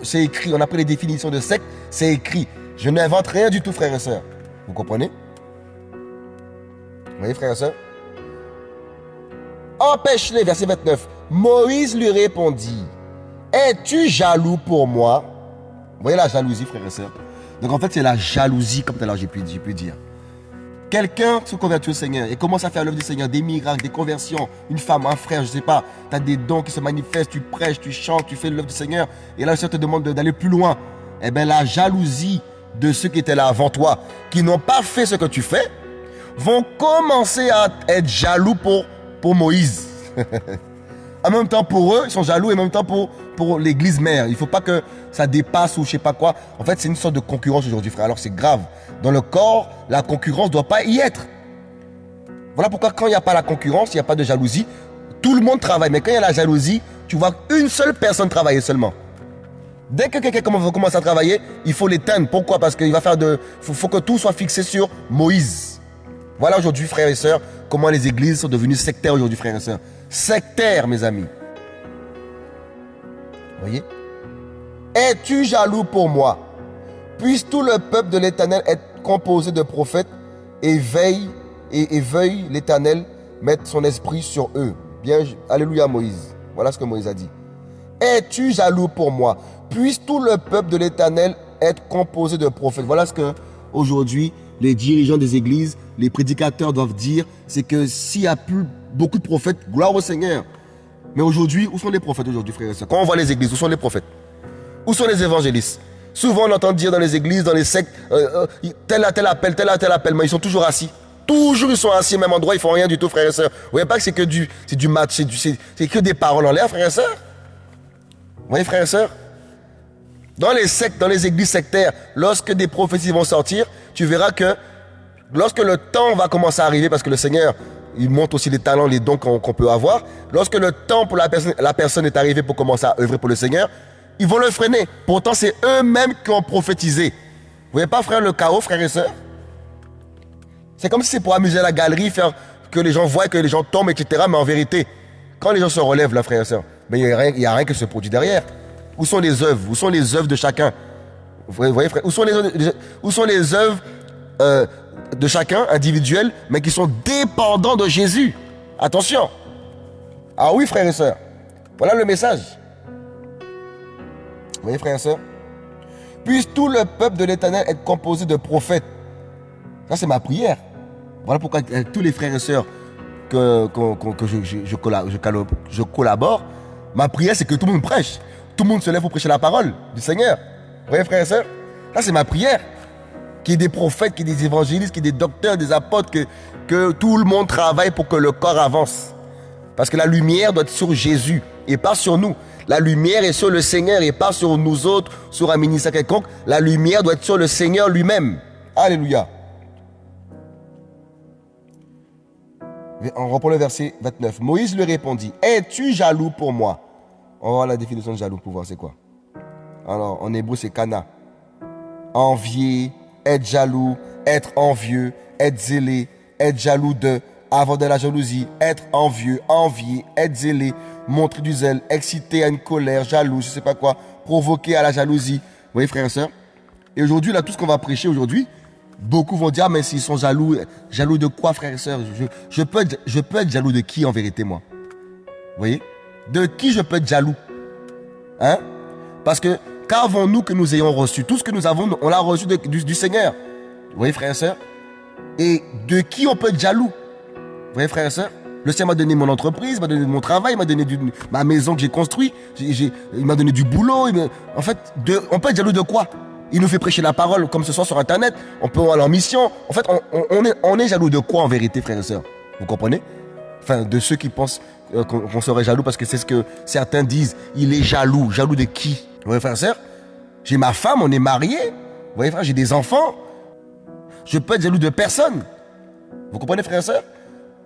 C'est écrit. On a pris les définitions de secte, c'est écrit. Je n'invente rien du tout, frères et sœurs. Vous comprenez? Vous voyez, frères et sœurs? Empêche-les, verset 29. Moïse lui répondit, es-tu jaloux pour moi? Vous voyez la jalousie, frères et sœurs? Donc en fait, c'est la jalousie, comme tout à l'heure j'ai pu dire. Quelqu'un se convertit au Seigneur et commence à faire l'œuvre du Seigneur, des miracles, des conversions, une femme, un frère, je ne sais pas, tu as des dons qui se manifestent, tu prêches, tu chantes, tu fais l'œuvre du Seigneur, et là le Seigneur te demande d'aller plus loin. Eh bien la jalousie de ceux qui étaient là avant toi, qui n'ont pas fait ce que tu fais, vont commencer à être jaloux pour Moïse. En même temps pour eux, ils sont jaloux, et en même temps pour l'église mère. Il ne faut pas que ça dépasse ou je ne sais pas quoi. En fait, c'est une sorte de concurrence aujourd'hui, frère. Alors c'est grave. Dans le corps, la concurrence ne doit pas y être. Voilà pourquoi quand il n'y a pas la concurrence, il n'y a pas de jalousie, tout le monde travaille. Mais quand il y a la jalousie, tu vois une seule personne travailler seulement. Dès que quelqu'un commence à travailler, il faut l'éteindre. Pourquoi? Parce qu'il va faire faut que tout soit fixé sur Moïse. Voilà aujourd'hui, frères et sœurs, comment les églises sont devenues sectaires aujourd'hui, frères et sœurs. Sectaires, mes amis. Vous voyez? Es-tu jaloux pour moi? Puisse tout le peuple de l'Éternel être composé de prophètes et veuille l'Éternel mettre son esprit sur eux. Bien, alléluia Moïse. Voilà ce que Moïse a dit. Es-tu jaloux pour moi? Puisse tout le peuple de l'Éternel être composé de prophètes. Voilà ce que aujourd'hui les dirigeants des églises, les prédicateurs doivent dire, c'est que s'il n'y a plus beaucoup de prophètes, gloire au Seigneur. Mais aujourd'hui, où sont les prophètes aujourd'hui, frères et sœurs? Quand on voit les églises, où sont les prophètes? Où sont les évangélistes? Souvent, on entend dire dans les églises, dans les sectes, tel appel, mais ils sont toujours assis. Toujours, ils sont assis au même endroit, ils ne font rien du tout, frères et sœurs. Vous voyez pas que c'est que du match, c'est que des paroles en l'air, frères et sœurs? Vous voyez, frères et sœurs? Dans les sectes, dans les églises sectaires, lorsque des prophéties vont sortir, tu verras que lorsque le temps va commencer à arriver, parce que le Seigneur, il montre aussi les talents, les dons qu'on peut avoir, lorsque le temps pour la personne est arrivé pour commencer à œuvrer pour le Seigneur, ils vont le freiner. Pourtant, c'est eux-mêmes qui ont prophétisé. Vous voyez pas, frère, le chaos, frères et sœurs? C'est comme si c'est pour amuser la galerie, faire que les gens voient, que les gens tombent, etc. Mais en vérité, quand les gens se relèvent, là, frères et sœurs, il n'y a rien qui se produit derrière. Où sont les œuvres? Où sont les œuvres de chacun? Vous voyez, frère? Où sont les œuvres de chacun, individuelles, mais qui sont dépendants de Jésus? Attention! Ah oui, frères et sœurs. Voilà le message. Vous voyez, frères et sœurs? Puisse tout le peuple de l'Éternel être composé de prophètes. Ça, c'est ma prière. Voilà pourquoi avec tous les frères et sœurs que je collabore, ma prière, c'est que tout le monde prêche. Tout le monde se lève pour prêcher la parole du Seigneur. Vous voyez, frères et sœurs? Ça, c'est ma prière. Qu'il y ait des prophètes, qu'il y ait des évangélistes, qu'il y ait des docteurs, des apôtres, que tout le monde travaille pour que le corps avance. Parce que la lumière doit être sur Jésus et pas sur nous. La lumière est sur le Seigneur et pas sur nous autres, sur un ministère quelconque. La lumière doit être sur le Seigneur lui-même. Alléluia. On reprend le verset 29. Moïse lui répondit, es-tu jaloux pour moi? On va voir la définition de jaloux pour voir c'est quoi. Alors, en hébreu, c'est kana. Envier, être jaloux, être envieux, être zélé, être jaloux de, avoir de la jalousie, être envieux, envier, être zélé, montrer du zèle, exciter à une colère, jaloux, je ne sais pas quoi, provoquer à la jalousie. Vous voyez, frères et sœurs? Et aujourd'hui, là, tout ce qu'on va prêcher aujourd'hui, beaucoup vont dire, ah, mais s'ils sont jaloux, jaloux de quoi, frères et sœurs? Je peux être jaloux de qui en vérité, moi? Vous voyez? De qui je peux être jaloux? Hein? Parce que qu'avons-nous que nous ayons reçu? Tout ce que nous avons, on l'a reçu du Seigneur. Vous voyez, frères et sœurs? Et de qui on peut être jaloux? Vous voyez, frères et sœurs? Le Seigneur m'a donné mon entreprise, m'a donné mon travail, m'a donné ma maison que j'ai construite, il m'a donné du boulot. En fait, on peut être jaloux de quoi? Il nous fait prêcher la parole comme ce soir sur Internet. On peut aller en mission. En fait, on est jaloux de quoi en vérité, frères et sœurs? Vous comprenez? Enfin, de ceux qui pensent qu'on serait jaloux parce que c'est ce que certains disent. Il est jaloux. Jaloux de qui? Vous voyez, frères et sœurs? J'ai ma femme, on est mariés. Vous voyez, frère, j'ai des enfants. Je peux être jaloux de personne. Vous comprenez, frères et sœurs?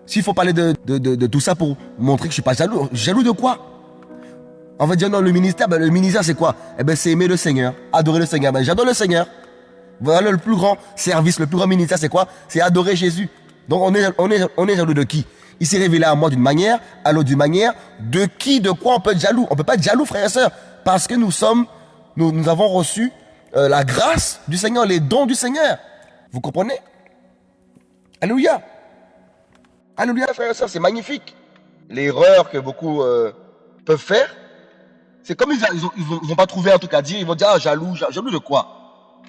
S'il faut parler de tout ça pour montrer que je ne suis pas jaloux. Jaloux de quoi? On va dire non, le ministère c'est quoi? Eh bien, c'est aimer le Seigneur, adorer le Seigneur. Ben, j'adore le Seigneur. Voilà le plus grand service, le plus grand ministère, c'est quoi? C'est adorer Jésus. Donc on est jaloux de qui? Il s'est révélé à moi d'une manière, à l'autre d'une manière. De qui, de quoi on peut être jaloux? On peut pas être jaloux, frères et sœurs, parce que nous avons reçu la grâce du Seigneur, les dons du Seigneur. Vous comprenez? Alléluia. Alléluia, frères et sœurs, c'est magnifique. L'erreur que beaucoup peuvent faire, c'est comme ils vont pas trouver un truc à dire, ils vont dire, ah, jaloux de quoi?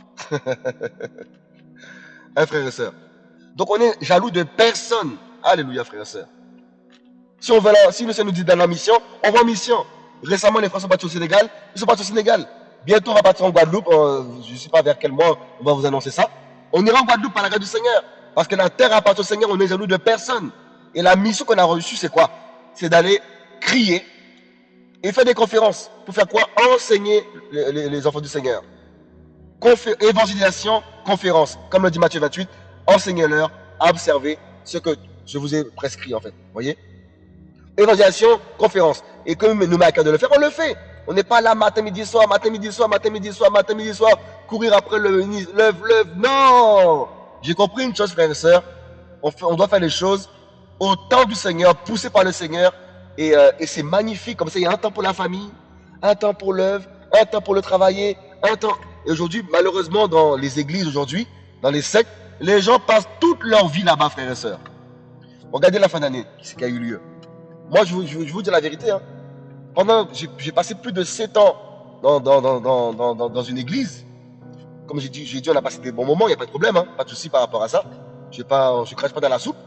Hein, frères et sœurs. Donc on est jaloux de personne. Alléluia, frères et sœurs. Si le Seigneur nous dit dans la mission, on va en mission. Récemment, les frères sont partis au Sénégal. Ils sont partis au Sénégal. Bientôt, on va partir en Guadeloupe. Je ne sais pas vers quel mois on va vous annoncer ça. On ira en Guadeloupe par la grâce du Seigneur. Parce que la terre appartient au Seigneur, on est jaloux de personne. Et la mission qu'on a reçue, c'est quoi? C'est d'aller crier et faire des conférences. Pour faire quoi? Enseigner les enfants du Seigneur. Évangélisation, conférence. Comme le dit Matthieu 28, enseignez-leur à observer ce que je vous ai prescrit, en fait. Vous voyez? Évangélisation, conférence. Et comme nous met à cœur de le faire, on le fait. On n'est pas là matin, midi, soir, matin, midi, soir, matin, midi, soir, matin, midi, soir, courir après le lève. Non! J'ai compris une chose, frères et sœurs. On doit faire les choses au temps du Seigneur, poussé par le Seigneur. Et c'est magnifique. Comme ça, il y a un temps pour la famille, un temps pour l'œuvre, un temps pour le travailler, un temps. Et aujourd'hui, malheureusement, dans les églises aujourd'hui, dans les sectes, les gens passent toute leur vie là-bas, frères et sœurs. Regardez la fin d'année, ce qui a eu lieu. Moi, je vous dis la vérité. Hein. J'ai passé plus de 7 ans dans une église. Comme j'ai dit, on a passé des bons moments, il n'y a pas de problème, hein, pas de souci par rapport à ça. Je ne crache pas dans la soupe.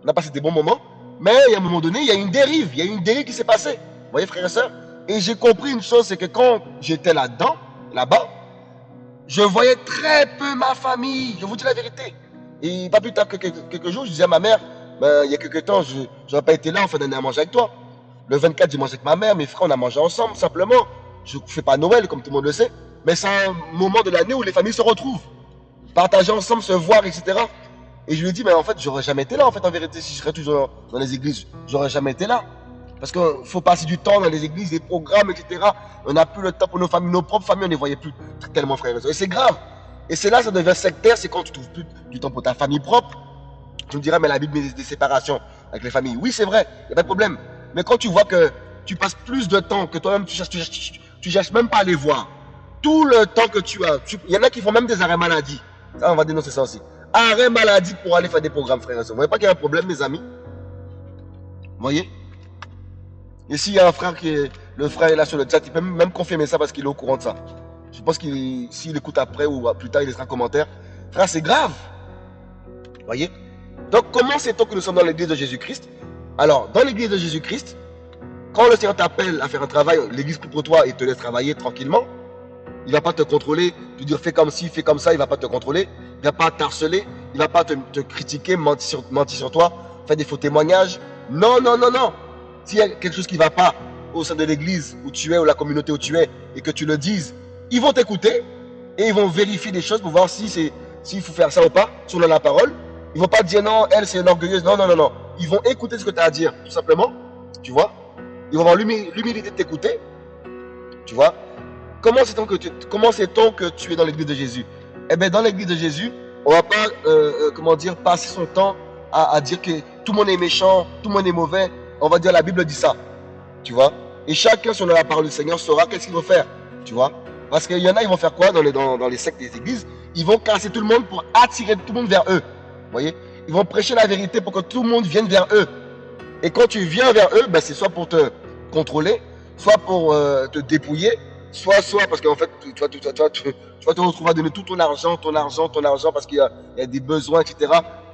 On a passé des bons moments. Mais il y a un moment donné, il y a une dérive. Il y a une dérive qui s'est passée. Vous voyez, frères et sœurs? Et j'ai compris une chose, c'est que quand j'étais là-dedans, là-bas, je voyais très peu ma famille. Je vous dis la vérité. Et pas plus tard que quelques jours, je disais à ma mère, il y a quelques temps, je n'aurais pas été là en fin d'année à manger avec toi. Le 24, j'ai mangé avec ma mère, mes frères, on a mangé ensemble, simplement. Je ne fais pas Noël, comme tout le monde le sait, mais c'est un moment de l'année où les familles se retrouvent. Partager ensemble, se voir, etc. Et je lui ai dit, mais en fait, j'aurais jamais été là, en fait, en vérité, si je serais toujours dans les églises. J'aurais jamais été là. Parce qu'il faut passer du temps dans les églises, des programmes, etc. On n'a plus le temps pour nos familles, nos propres familles, on ne les voyait plus tellement, frères et sœurs. Et c'est grave. Et c'est là, ça devient sectaire, c'est quand tu trouves plus du temps pour ta famille propre. Tu me diras, mais la Bible met des séparations avec les familles. Oui, c'est vrai, il n'y a pas de problème. Mais quand tu vois que tu passes plus de temps que toi-même, tu cherches même pas à les voir. Tout le temps que tu as, il y en a qui font même des arrêts maladie. Ça, on va dénoncer ça aussi. Arrêt maladie pour aller faire des programmes, frères et sœurs. Vous voyez pas qu'il y a un problème, mes amis? Vous voyez? Et s'il y a un frère le frère est là sur le chat, il peut même confirmer ça parce qu'il est au courant de ça. Je pense qu'il, s'il écoute après ou plus tard, il laissera un commentaire. Frère, c'est grave. Vous voyez? Donc, comment sait-on que nous sommes dans l'église de Jésus-Christ? Alors, dans l'église de Jésus-Christ, quand le Seigneur t'appelle à faire un travail, l'église prie pour toi et te laisse travailler tranquillement. Il ne va pas te contrôler, te dire fais comme ci, fais comme ça, il ne va pas te contrôler. Il ne va pas t'harceler, il ne va pas te critiquer, mentir sur toi, faire des faux témoignages. Non, non, non, non. S'il y a quelque chose qui ne va pas au sein de l'église où tu es, ou la communauté où tu es, et que tu le dises, ils vont t'écouter et ils vont vérifier des choses pour voir s'il faut faire ça ou pas, selon la parole. Ils ne vont pas dire non, elle c'est une orgueilleuse. Non, non, non, non. Ils vont écouter ce que tu as à dire, tout simplement. Tu vois? Ils vont avoir l'humilité de t'écouter. Tu vois? Comment sait-on que tu es dans l'église de Jésus? Eh bien, dans l'église de Jésus, on ne va pas, passer son temps à dire que tout le monde est méchant, tout le monde est mauvais. On va dire la Bible dit ça. Tu vois? Et chacun, selon la parole du Seigneur, saura qu'est-ce qu'il va faire. Tu vois? Parce qu'il y en a, ils vont faire quoi dans les sectes des églises? Ils vont casser tout le monde pour attirer tout le monde vers eux. Vous voyez? Ils vont prêcher la vérité pour que tout le monde vienne vers eux. Et quand tu viens vers eux, ben c'est soit pour te contrôler, soit pour te dépouiller, soit parce qu'en fait, tu vas te retrouver à donner tout ton argent, parce qu'il y a des besoins, etc.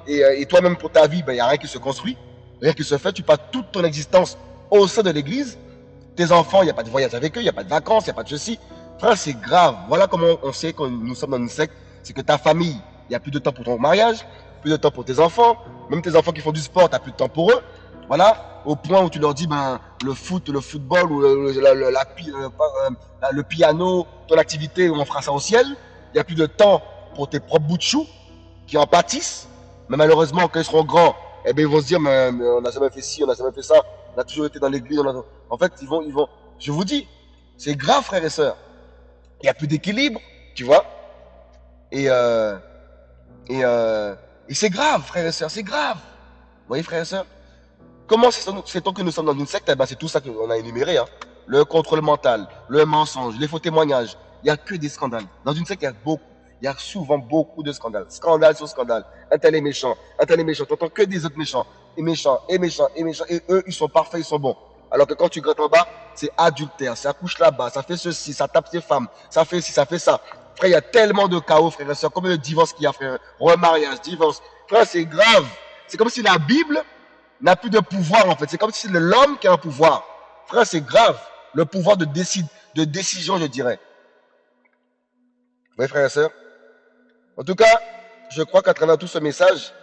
Et toi-même, pour ta vie, ben, il n'y a rien qui se construit, rien qui se fait. Tu passes toute ton existence au sein de l'église. Tes enfants, il n'y a pas de voyage avec eux, il n'y a pas de vacances, il n'y a pas de ceci. Frère, c'est grave. Voilà comment on sait que nous sommes dans une secte. C'est que ta famille, il n'y a plus de temps pour ton mariage, plus de temps pour tes enfants. Même tes enfants qui font du sport, tu n'as plus de temps pour eux. Voilà, au point où tu leur dis, ben, le football ou le piano, ton activité, on fera ça au ciel. Il n'y a plus de temps pour tes propres bouts de chou qui en pâtissent. Mais malheureusement, quand ils seront grands, eh bien, ils vont se dire, mais on n'a jamais fait ci, on n'a jamais fait ça. On a toujours été dans l'église. En fait, ils vont. Je vous dis, c'est grave, frères et sœurs. Il n'y a plus d'équilibre, tu vois. Et Et c'est grave, frères et sœurs, c'est grave. Vous voyez, frères et sœurs? Comment sait-on que nous sommes dans une secte? Eh ben, c'est tout ça qu'on a énuméré. Hein. Le contrôle mental, le mensonge, les faux témoignages. Il n'y a que des scandales. Dans une secte, il y a souvent beaucoup de scandales. Scandale sur scandale. Un tel est méchant, un tel est méchant. Tu n'entends que des autres méchants. Et méchants, et méchants, et méchants. Et eux, ils sont parfaits, ils sont bons. Alors que quand tu grattes en bas, c'est adultère, ça couche là-bas, ça fait ceci, ça tape ses femmes, ça fait ci, ça fait ça. Frère, il y a tellement de chaos, frère et soeur. Combien de divorces qu'il y a, frère? Remariage, divorce. Frère, c'est grave. C'est comme si la Bible n'a plus de pouvoir, en fait. C'est comme si c'est l'homme qui a un pouvoir. Frère, c'est grave. Le pouvoir de décision, je dirais. Vous voyez, frères et sœurs? En tout cas, je crois qu'à travers tout ce message,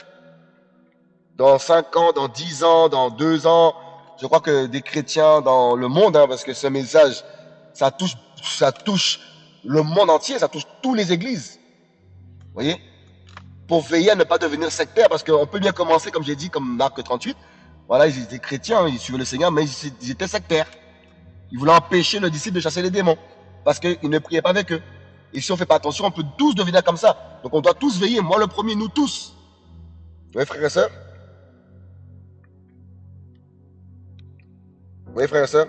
dans 5 ans, dans 10 ans, dans 2 ans, je crois que des chrétiens dans le monde, hein, parce que ce message, ça touche le monde entier, ça touche toutes les églises. Vous voyez? Pour veiller à ne pas devenir sectaire, parce qu'on peut bien commencer, comme j'ai dit, comme Marc 38. Voilà, ils étaient chrétiens, ils suivaient le Seigneur, mais ils étaient sectaires. Ils voulaient empêcher le disciple de chasser les démons, parce qu'ils ne priaient pas avec eux. Et si on ne fait pas attention, on peut tous devenir comme ça. Donc on doit tous veiller, moi le premier, nous tous. Vous voyez, frères et sœurs? Vous voyez, frères et sœurs?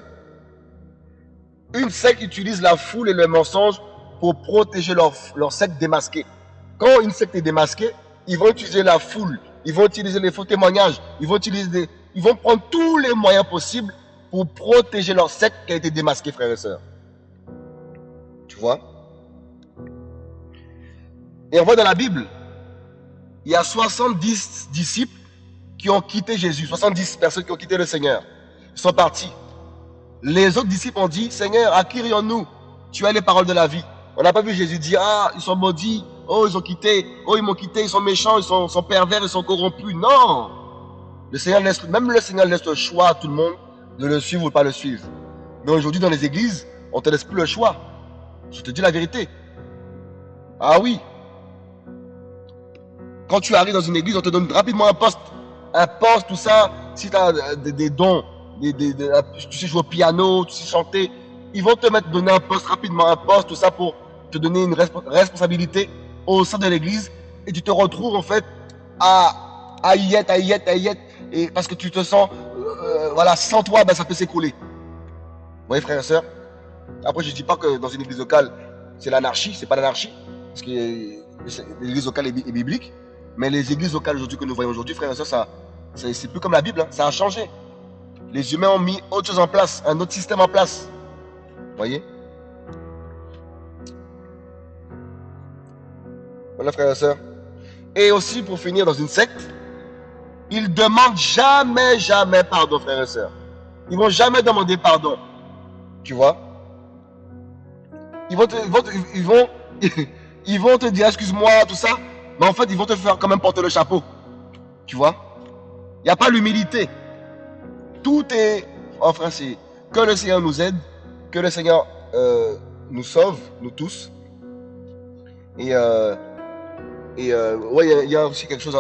Une secte utilise la foule et le mensonge pour protéger leur secte démasquée. Quand une secte est démasquée, ils vont utiliser la foule, ils vont utiliser les faux témoignages, ils vont prendre tous les moyens possibles pour protéger leur secte qui a été démasquée, frères et sœurs. Tu vois? Et on voit dans la Bible, il y a 70 disciples qui ont quitté Jésus, 70 personnes qui ont quitté le Seigneur. Ils sont partis. Les autres disciples ont dit, Seigneur, à qui irions-nous? Tu as les paroles de la vie. On n'a pas vu Jésus dire, ah, ils sont maudits, oh, ils ont quitté, oh, ils m'ont quitté, ils sont méchants, ils sont pervers, ils sont corrompus. Non! Même le Seigneur laisse le choix à tout le monde de le suivre ou de ne pas le suivre. Mais aujourd'hui, dans les églises, on ne te laisse plus le choix. Je te dis la vérité. Ah oui. Quand tu arrives dans une église, on te donne rapidement un poste. Un poste, tout ça. Si tu as des dons, tu sais jouer au piano, tu sais chanter, ils vont te donner un poste rapidement, un poste, tout ça pour te donner une responsabilité au sein de l'église. Et tu te retrouves en fait à y être. Et parce que tu te sens, voilà, sans toi, ben, ça peut s'écrouler. Vous voyez, frères et sœurs? Après, je ne dis pas que dans une église locale, c'est l'anarchie, c'est pas l'anarchie. Parce que l'église locale est biblique. Mais les églises locales aujourd'hui que nous voyons aujourd'hui, frères et sœurs, c'est plus comme la Bible, hein, ça a changé. Les humains ont mis autre chose en place, un autre système en place. Vous voyez? Voilà, frères et sœurs. Et aussi, pour finir, dans une secte, ils ne demandent jamais pardon, frères et sœurs. Ils ne vont jamais demander pardon. Tu vois? Ils vont te dire, excuse-moi, tout ça. Mais en fait, ils vont te faire quand même porter le chapeau. Tu vois? Il n'y a pas l'humilité. Tout est, en français, que le Seigneur nous aide, que le Seigneur nous sauve, nous tous. Et ouais, il y a aussi quelque chose,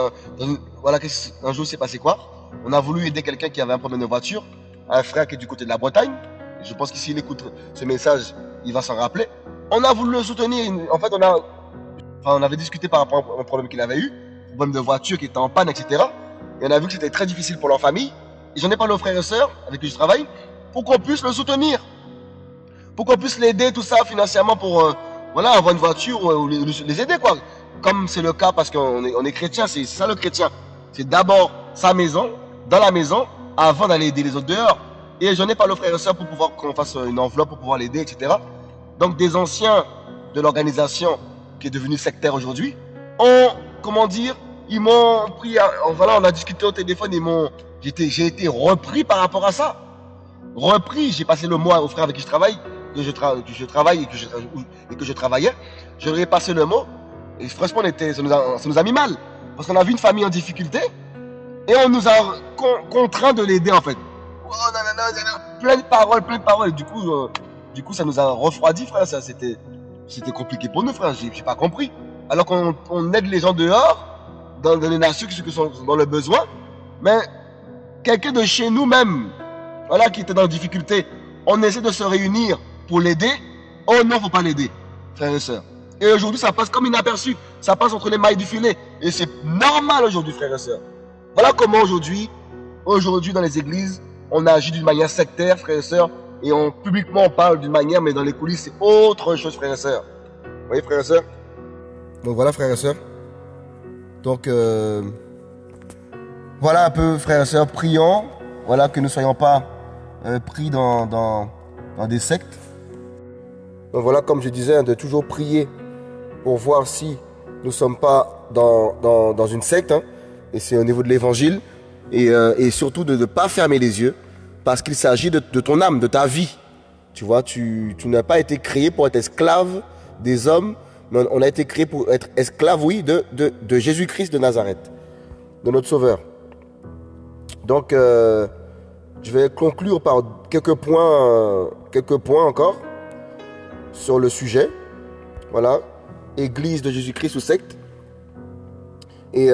voilà, un jour, c'est passé quoi? On a voulu aider quelqu'un qui avait un problème de voiture, un frère qui est du côté de la Bretagne. Je pense que s'il écoute ce message, il va s'en rappeler. On a voulu le soutenir. En fait, on avait discuté par rapport à un problème qu'il avait eu, un problème de voiture qui était en panne, etc. Et on a vu que c'était très difficile pour leur famille. Et j'en ai parlé aux frères et sœurs avec qui je travaille pour qu'on puisse le soutenir, pour qu'on puisse l'aider, tout ça, financièrement, pour voilà, avoir une voiture ou les aider, quoi. Comme c'est le cas, parce qu'on est chrétien, c'est ça le chrétien. C'est d'abord sa maison, dans la maison, avant d'aller aider les autres dehors. Et j'en ai parlé aux frères et sœurs pour pouvoir qu'on fasse une enveloppe pour pouvoir l'aider, etc. Donc des anciens de l'organisation qui est devenue sectaire aujourd'hui ont, comment dire, ils m'ont pris, voilà, on a discuté au téléphone, j'ai été repris par rapport à ça. Repris, j'ai passé le mois aux frères avec qui je travaille, que je travaille et que je travaillais. Je leur ai passé le mot. Et franchement, ça nous a mis mal. Parce qu'on a vu une famille en difficulté et on nous a contraint de l'aider en fait. Oh, non, plein de paroles. Du coup, ça nous a refroidi, frère. C'était compliqué pour nous, frère. J'ai pas compris. Alors qu'on aide les gens dehors, dans les nations qui sont dans le besoin, mais quelqu'un de chez nous même, voilà, qui était dans la difficulté, on essaie de se réunir pour l'aider. Oh non, faut pas l'aider, frères et sœurs. Et aujourd'hui, ça passe comme inaperçu. Ça passe entre les mailles du filet. Et c'est normal aujourd'hui, frères et sœurs. Voilà comment aujourd'hui, dans les églises, on agit d'une manière sectaire, frères et sœurs, et publiquement on parle d'une manière, mais dans les coulisses, c'est autre chose, frères et sœurs. Vous voyez, frères et sœurs? Donc voilà, frères et sœurs. Donc, voilà un peu, frères et sœurs, prions. Voilà, que nous ne soyons pas pris dans des sectes. Donc voilà, comme je disais, de toujours prier pour voir si nous ne sommes pas dans une secte. Hein, et c'est au niveau de l'évangile. Et surtout de ne pas fermer les yeux. Parce qu'il s'agit de ton âme, de ta vie. Tu vois, tu n'as pas été créé pour être esclave des hommes. Mais on a été créé pour être esclave, oui, de Jésus-Christ de Nazareth. De notre Sauveur. Donc, je vais conclure par quelques points encore sur le sujet. Voilà, Église de Jésus-Christ ou secte. Et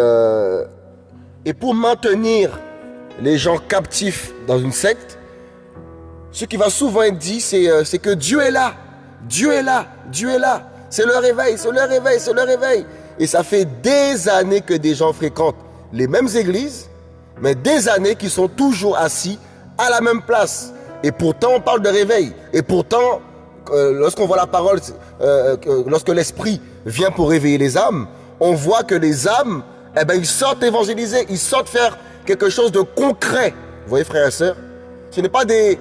pour maintenir les gens captifs dans une secte, ce qui va souvent être dit, c'est que Dieu est là. Dieu est là. Dieu est là. C'est le réveil, c'est le réveil, c'est le réveil. Et ça fait des années que des gens fréquentent les mêmes églises, mais des années qu'ils sont toujours assis à la même place. Et pourtant, on parle de réveil. Et pourtant, lorsqu'on voit la parole, lorsque l'Esprit vient pour réveiller les âmes, on voit que les âmes, ils sortent évangéliser, ils sortent faire quelque chose de concret. Vous voyez, frères et sœurs, ce n'est pas des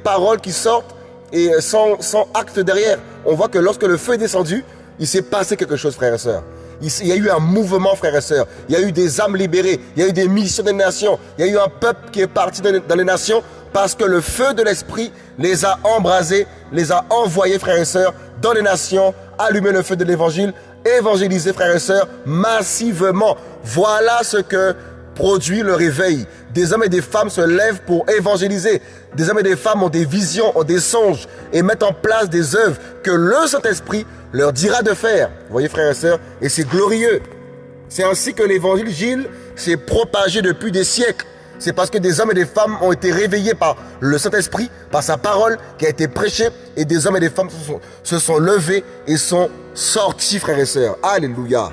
paroles qui sortent et sans acte derrière. On voit que lorsque le feu est descendu, il s'est passé quelque chose, frères et sœurs. Il y a eu un mouvement, frères et sœurs. Il y a eu des âmes libérées. Il y a eu des missions des nations. Il y a eu un peuple qui est parti dans les nations parce que le feu de l'Esprit les a embrasés, les a envoyés, frères et sœurs, dans les nations, allumer le feu de l'Évangile, évangéliser, frères et sœurs, massivement. Voilà ce que produit le réveil. Des hommes et des femmes se lèvent pour évangéliser. Des hommes et des femmes ont des visions, ont des songes et mettent en place des œuvres que le Saint-Esprit leur dira de faire. Vous voyez, frères et sœurs, et c'est glorieux. C'est ainsi que l'évangile s'est propagé depuis des siècles. C'est parce que des hommes et des femmes ont été réveillés par le Saint-Esprit, par sa parole qui a été prêchée, et des hommes et des femmes se sont levés et sont sortis, frères et sœurs. Alléluia.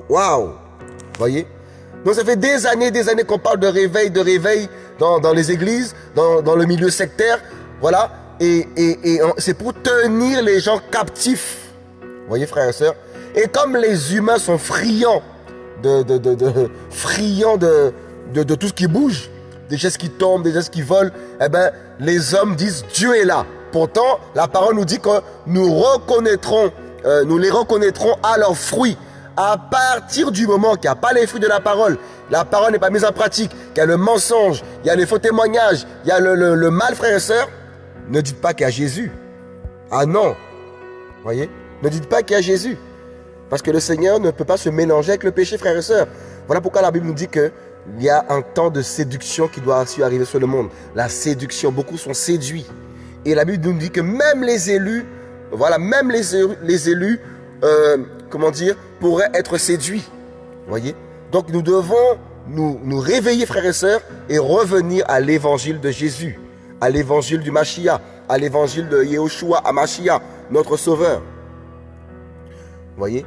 Waouh. Vous voyez? Donc ça fait des années qu'on parle de réveil dans les églises, dans le milieu sectaire. Voilà. Et c'est pour tenir les gens captifs. Vous voyez, frères et sœurs? Et comme les humains sont friands de tout ce qui bouge, des gestes qui tombent, des gestes qui volent, les hommes disent Dieu est là. Pourtant, la parole nous dit que nous les reconnaîtrons à leurs fruits. À partir du moment qu'il n'y a pas les fruits de la parole n'est pas mise en pratique, qu'il y a le mensonge, il y a les faux témoignages, il y a le mal, frères et sœurs, ne dites pas qu'il y a Jésus. Ah non. Voyez? Ne dites pas qu'il y a Jésus. Parce que le Seigneur ne peut pas se mélanger avec le péché, frères et sœurs. Voilà pourquoi la Bible nous dit qu'il y a un temps de séduction qui doit aussi arriver sur le monde. La séduction, beaucoup sont séduits. Et la Bible nous dit que même les élus, pourraient être séduits. Voyez? Donc nous devons nous réveiller, frères et sœurs, et revenir à l'évangile de Jésus, à l'évangile du Mashiach, à l'évangile de Yehoshua Hamashiach, notre Sauveur. Voyez?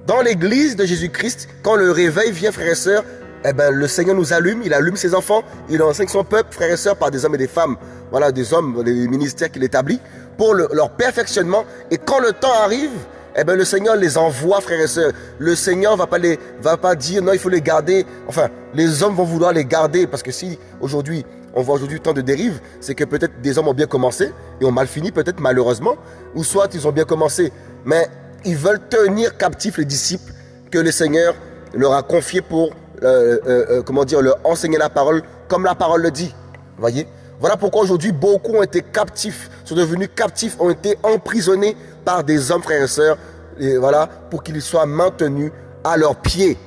Dans l'église de Jésus-Christ, quand le réveil vient, frères et sœurs, le Seigneur nous allume, il allume ses enfants, il enseigne son peuple, frères et sœurs, par des hommes et des femmes, voilà, des hommes, les ministères qu'il établit, pour leur perfectionnement. Et quand le temps arrive, le Seigneur les envoie, frères et sœurs. Le Seigneur va pas dire non, il faut les garder. Enfin, les hommes vont vouloir les garder, parce que si aujourd'hui, on voit aujourd'hui tant de dérives, c'est que peut-être des hommes ont bien commencé et ont mal fini, peut-être malheureusement, ou soit ils ont bien commencé, mais ils veulent tenir captifs les disciples que le Seigneur leur a confiés pour, leur enseigner la parole comme la parole le dit. Voyez? Voilà pourquoi aujourd'hui, beaucoup ont été captifs, sont devenus captifs, ont été emprisonnés par des hommes, frères et sœurs, et voilà, pour qu'ils soient maintenus à leurs pieds.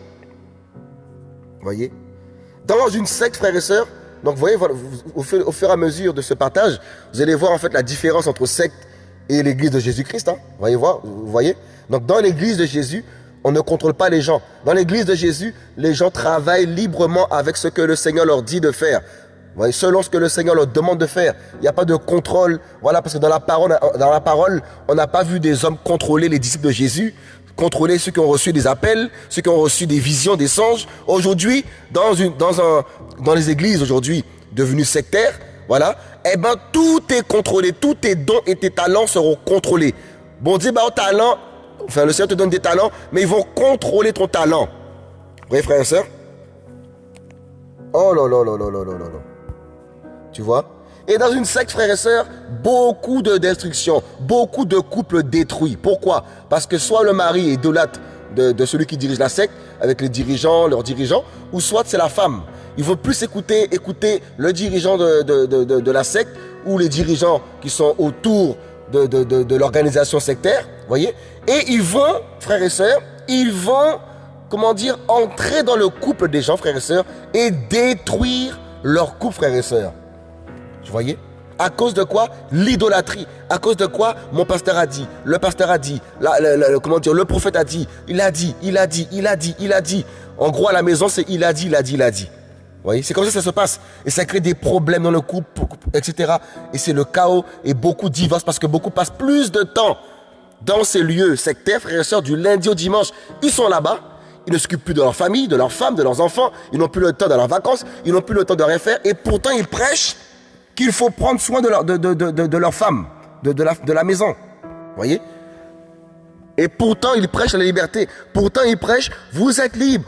Voyez? Dans une secte, frères et sœurs, donc vous voyez, voilà, au fur et à mesure de ce partage, vous allez voir en fait la différence entre secte et l'église de Jésus-Christ. Hein. Vous voyez? Donc dans l'église de Jésus, on ne contrôle pas les gens. Dans l'église de Jésus, les gens travaillent librement avec ce que le Seigneur leur dit de faire. Vous voyez, selon ce que le Seigneur leur demande de faire. Il n'y a pas de contrôle. Voilà, parce que dans la parole, on n'a pas vu des hommes contrôler les disciples de Jésus, contrôler ceux qui ont reçu des appels, ceux qui ont reçu des visions, des songes. Aujourd'hui, dans les églises aujourd'hui devenues sectaires, voilà, eh ben tout est contrôlé, tous tes dons et tes talents seront contrôlés. Bon Dieu, bah, au talent, enfin le Seigneur te donne des talents, mais ils vont contrôler ton talent. Vous voyez, frères et sœurs? Oh là là là là là là là là. Tu vois? Et dans une secte, frères et sœurs, beaucoup de destruction, beaucoup de couples détruits. Pourquoi? Parce que soit le mari est idolâtre de celui qui dirige la secte, avec les dirigeants, leurs dirigeants, ou soit c'est la femme. Il ne faut plus écouter le dirigeant de la secte ou les dirigeants qui sont autour de l'organisation sectaire, voyez? Et ils vont, frères et sœurs, ils vont, comment dire, entrer dans le couple des gens, frères et sœurs, et détruire leur couple, frères et sœurs. Vous voyez? À cause de quoi? L'idolâtrie. À cause de quoi? Mon pasteur a dit, le pasteur a dit, comment dire, le prophète a dit, il a dit, il a dit, il a dit, il a dit. En gros, à la maison, c'est il a dit, il a dit, il a dit. Vous voyez? C'est comme ça que ça se passe. Et ça crée des problèmes dans le couple, etc. Et c'est le chaos et beaucoup divorcent parce que beaucoup passent plus de temps dans ces lieux sectaires, frères et sœurs, du lundi au dimanche. Ils sont là-bas. Ils ne s'occupent plus de leur famille, de leurs femmes, de leurs enfants. Ils n'ont plus le temps de leurs vacances. Ils n'ont plus le temps de rien faire. Et pourtant, ils prêchent qu'il faut prendre soin de leur femme, de la maison. Vous voyez? Et pourtant, ils prêchent la liberté. Pourtant, ils prêchent, vous êtes libres,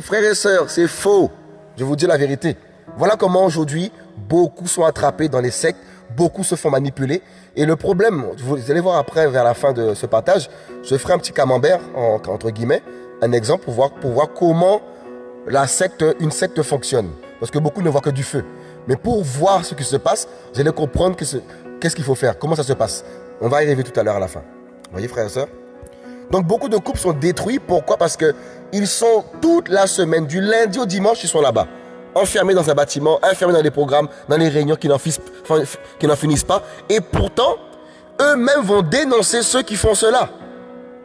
frères et sœurs. C'est faux. Je vous dis la vérité. Voilà comment aujourd'hui, beaucoup sont attrapés dans les sectes, beaucoup se font manipuler. Et le problème, vous allez voir après, vers la fin de ce partage, je ferai un petit camembert, entre guillemets, un exemple pour voir comment une secte fonctionne. Parce que beaucoup ne voient que du feu. Mais pour voir ce qui se passe, vous allez comprendre qu'est-ce qu'il faut faire, comment ça se passe. On va y arriver tout à l'heure à la fin. Vous voyez, frères et sœurs? Donc, beaucoup de couples sont détruits. Pourquoi? Parce qu'ils sont toute la semaine, du lundi au dimanche, ils sont là-bas. Enfermés dans un bâtiment, enfermés dans des programmes, dans les réunions qui n'en finissent pas. Et pourtant, eux-mêmes vont dénoncer ceux qui font cela.